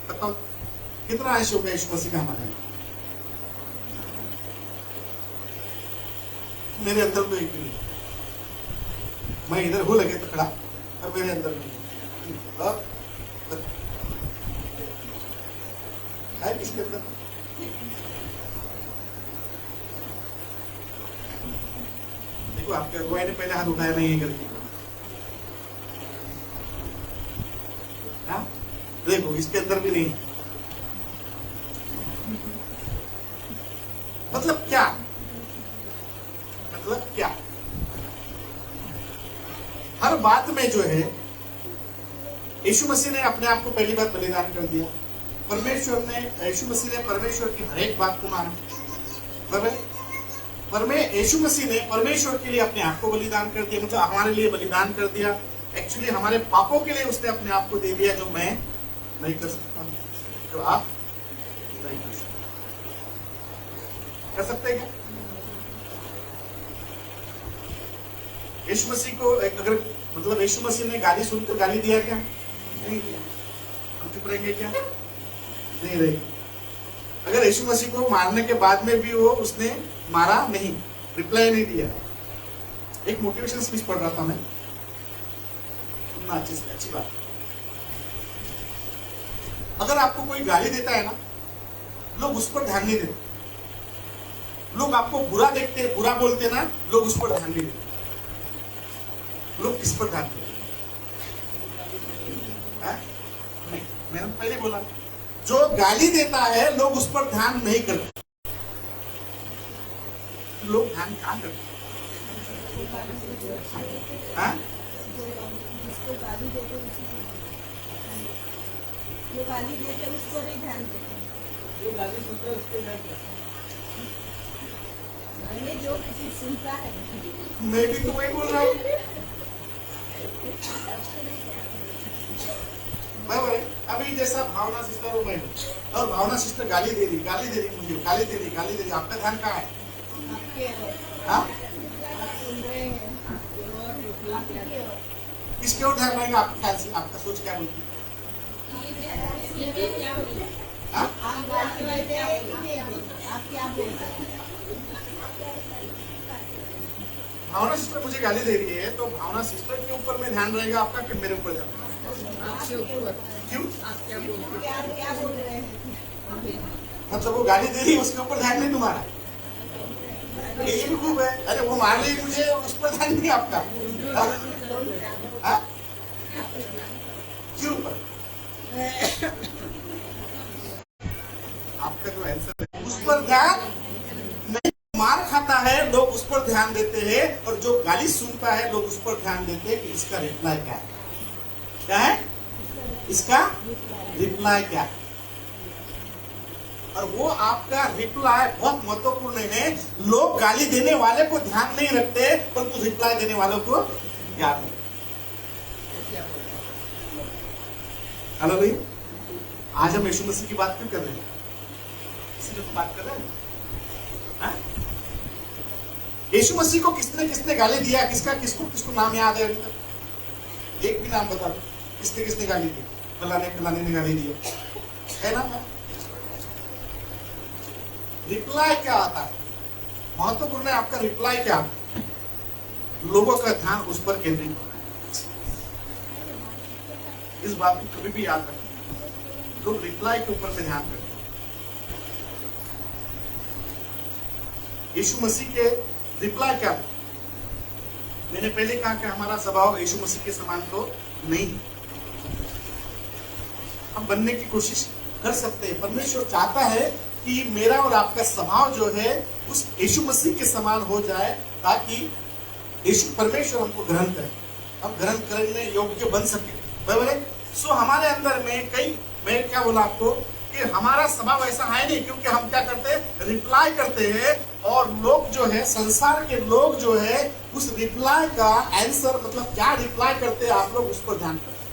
बताओ कितना अंश होगा यीशु मसीह का हमारे अंदर? मेरे अंदर तो एक भी नहीं, मैं इधर हो लगे तो खड़ा और मेरे अंदर नहीं और है किसके अंदर? देखो आपके अगुवाई ने पहले हाथ उठाया नहीं है करके, हाँ? देखो इसके अंदर भी नहीं। मतलब क्या? मतलब क्या? हर बात में जो है यीशु मसीह ने अपने आप को पहली बार बलिदान कर दिया। परमेश्वर ने, यीशु मसीह ने परमेश्वर की हर एक बात को माना। यीशु मसीह ने परमेश्वर के लिए अपने आप को बलिदान कर दिया, मतलब हमारे लिए बलिदान कर दिया। एक्चुअली हमारे पापों के लिए उसने अपने आप को दे दिया, जो मैं नहीं कर सकता, जो आप नहीं कर सकते। कर सकते हैं क्या? यीशु मसीह को अगर मतलब यीशु मसीह ने गाली सुनकर गाली दिया क्या? नहीं दिया। हम चुप रहेंगे क्या? नहीं रहेंगे। अगर यीशु मसीह को मारने के बाद में भी वो उसने मारा नहीं, रिप्लाई नहीं दिया। एक मोटिवेशन स्पीच पढ़ रहा था मैं, सुनना अच्छी बात। अगर आपको कोई गाली देता है ना, लोग उस पर ध्यान नहीं देते। लोग आपको बुरा देखते, बुरा बोलते ना, लोग उस पर ध्यान नहीं देते। लोग किस पर ध्यान देते? नहीं, मैंने पहले बोला, जो गाली देता है लोग उस पर ध्यान नहीं करते। लोग ध्यान कहां करते?
जो गाली देते उस पर ही ध्यान देते, जो किसी सुनता है।
मैं भी तो वही बोल रहा हूँ, बराबर है। अभी जैसा भावना सिस्टर और मैं, और भावना सिस्टर गाली दे रही मुझे, गाली दे रही, आपका ध्यान कहाँ है? हाँ? किसके ओर ध्यान रहेगा आपके ख्याल से? आपका सोच क्या बोलती है? हाँ? भावना सिस्टर मुझे गाली दे रही है, तो भावना सिस्टर के ऊपर में ध्यान रहेगा आपका कि मेरे ऊपर ध्यान रहेगा? क्यों? मतलब वो गाली दे रही है, उसके ऊपर ध्यान नहीं तुम्हारा? ये भी खूब है। अरे वो मार रही मुझे, उस पर ध्यान नहीं आपका? हाँ? क्यों पर? आपका जो आंसर है उस पर ध्यान नहीं। मार खाता है लोग उस पर ध्यान देते हैं, और जो गाली सुनता है लोग उस पर ध्यान देते हैं कि इसका रिप्लाई क्या है। क्या है इसका रिप्लाई? क्या है? और वो आपका रिप्लाई बहुत महत्वपूर्ण है। लोग गाली देने वाले को ध्यान नहीं रखते, परंतु रिप्लाई देने वालों को याद नहीं। हेलो भाई, आज हम यीशु मसीह की बात क्यों कर रहे हैं? इसलिए बात कर रहे हैं। हाँ? यीशु मसीह को किसने किसने गाली दिया? किसको नाम याद है अभी तक? एक भी नाम बता दो, किसने गाली दी? फलाने ने गाली दिया। है ना? रिप्लाई क्या आता है? महत्वपूर्ण है आपका रिप्लाई क्या आता है? लोगों का ध्यान उस पर केंद्रित होना है। इस बात को कभी भी याद रखना, लोग रिप्लाई के ऊपर में ध्यान करते हैं। यीशु मसीह के रिप्लाई क्या था? मैंने पहले कहा कि हमारा स्वभाव यीशु मसीह के समान तो नहीं है। हम बनने की कोशिश कर सकते हैं। परमेश्वर चाहता है कि मेरा और आपका स्वभाव जो है उस यीशु मसीह के समान हो जाए, ताकि यीशु परमेश्वर हमको ग्रहण करे, हम ग्रहण करने योग्य बन सके। बराबर है? सो हमारे अंदर में मैं क्या बोला आपको कि हमारा स्वभाव ऐसा है नहीं, क्योंकि हम क्या करते हैं? रिप्लाई करते हैं। और लोग जो है, संसार के लोग जो है, उस रिप्लाई का आंसर मतलब क्या रिप्लाई करते हैं, आप लोग उस पर ध्यान करते हैं।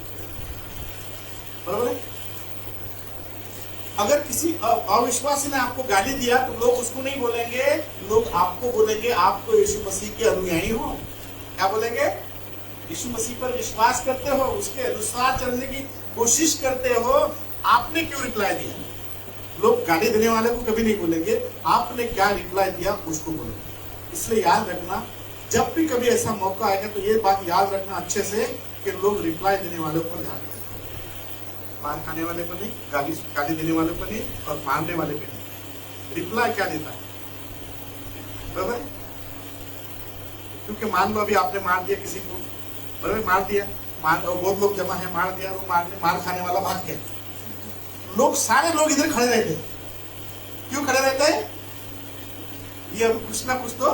बराबर है? अगर किसी अविश्वासी ने आपको गाली दिया तो लोग उसको नहीं बोलेंगे, लोग आपको बोलेंगे आप तो यीशु मसीह के अनुयायी हो। क्या बोलेंगे? यीशु मसीह पर विश्वास करते हो, उसके अनुसार चलने की कोशिश करते हो, आपने क्यों रिप्लाई दिया? लोग गाली देने वाले को कभी नहीं बोलेंगे, आपने क्या रिप्लाई दिया उसको बोलेंगे। इसलिए याद रखना, जब भी कभी ऐसा मौका आएगा तो ये बात याद रखना अच्छे से कि लोग रिप्लाई देने वालों पर ध्यान रखें, मार खाने वाले पर नहीं, गाली देने वाले पर नहीं, और मारने वाले पर नहीं। रिप्लाई क्या देता है? बराबर? क्योंकि मान लो अभी आपने मार दिया किसी को, बराबर, मार दिया, बहुत लोग जमा है, मार दिया, वो मार खाने वाला भाग गया। लोग सारे लोग इधर खड़े रहते हैं। क्यों खड़े रहते हैं? ये अभी कुछ ना कुछ तो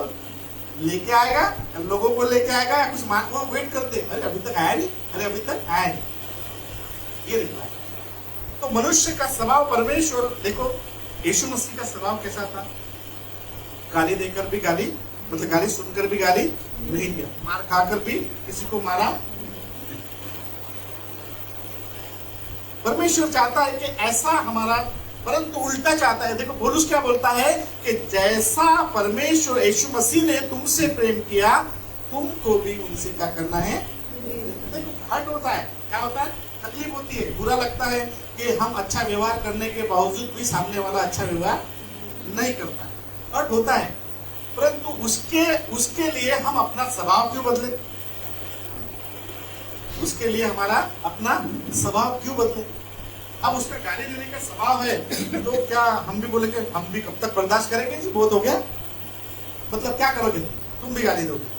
लेके आएगा, लोगों को लेके आएगा, या कुछ मान को वेट करते, अरे अभी तक आया नहीं, अरे अभी तक आया नहीं। ये रिप्लाई। तो मनुष्य का स्वभाव, परमेश्वर देखो यीशु मसीह का स्वभाव कैसा था? गाली देकर भी गाली, मतलब गाली सुनकर भी गाली नहीं दिया, मार खाकर भी किसी को मारा। परमेश्वर चाहता है कि ऐसा हमारा, परंतु उल्टा चाहता है। देखो पौलुस क्या बोलता है कि जैसा परमेश्वर यीशु मसीह ने तुमसे प्रेम किया, तुमको भी उनसे क्या करना है? देखो हर्ट होता है, क्या होता है? तकलीफ होती है, बुरा लगता है कि हम अच्छा व्यवहार करने के बावजूद भी सामने वाला अच्छा व्यवहार नहीं करता है, हर्ट होता है। परंतु उसके लिए हम अपना स्वभाव क्यों बदले? उसके लिए हमारा अपना स्वभाव क्यों बदले? अब उसमें गाली देने का स्वभाव है तो क्या हम भी बोलेंगे हम भी कब तक बर्दाश्त करेंगे जी, बहुत हो गया? मतलब क्या करोगे? तुम भी गाली दोगे।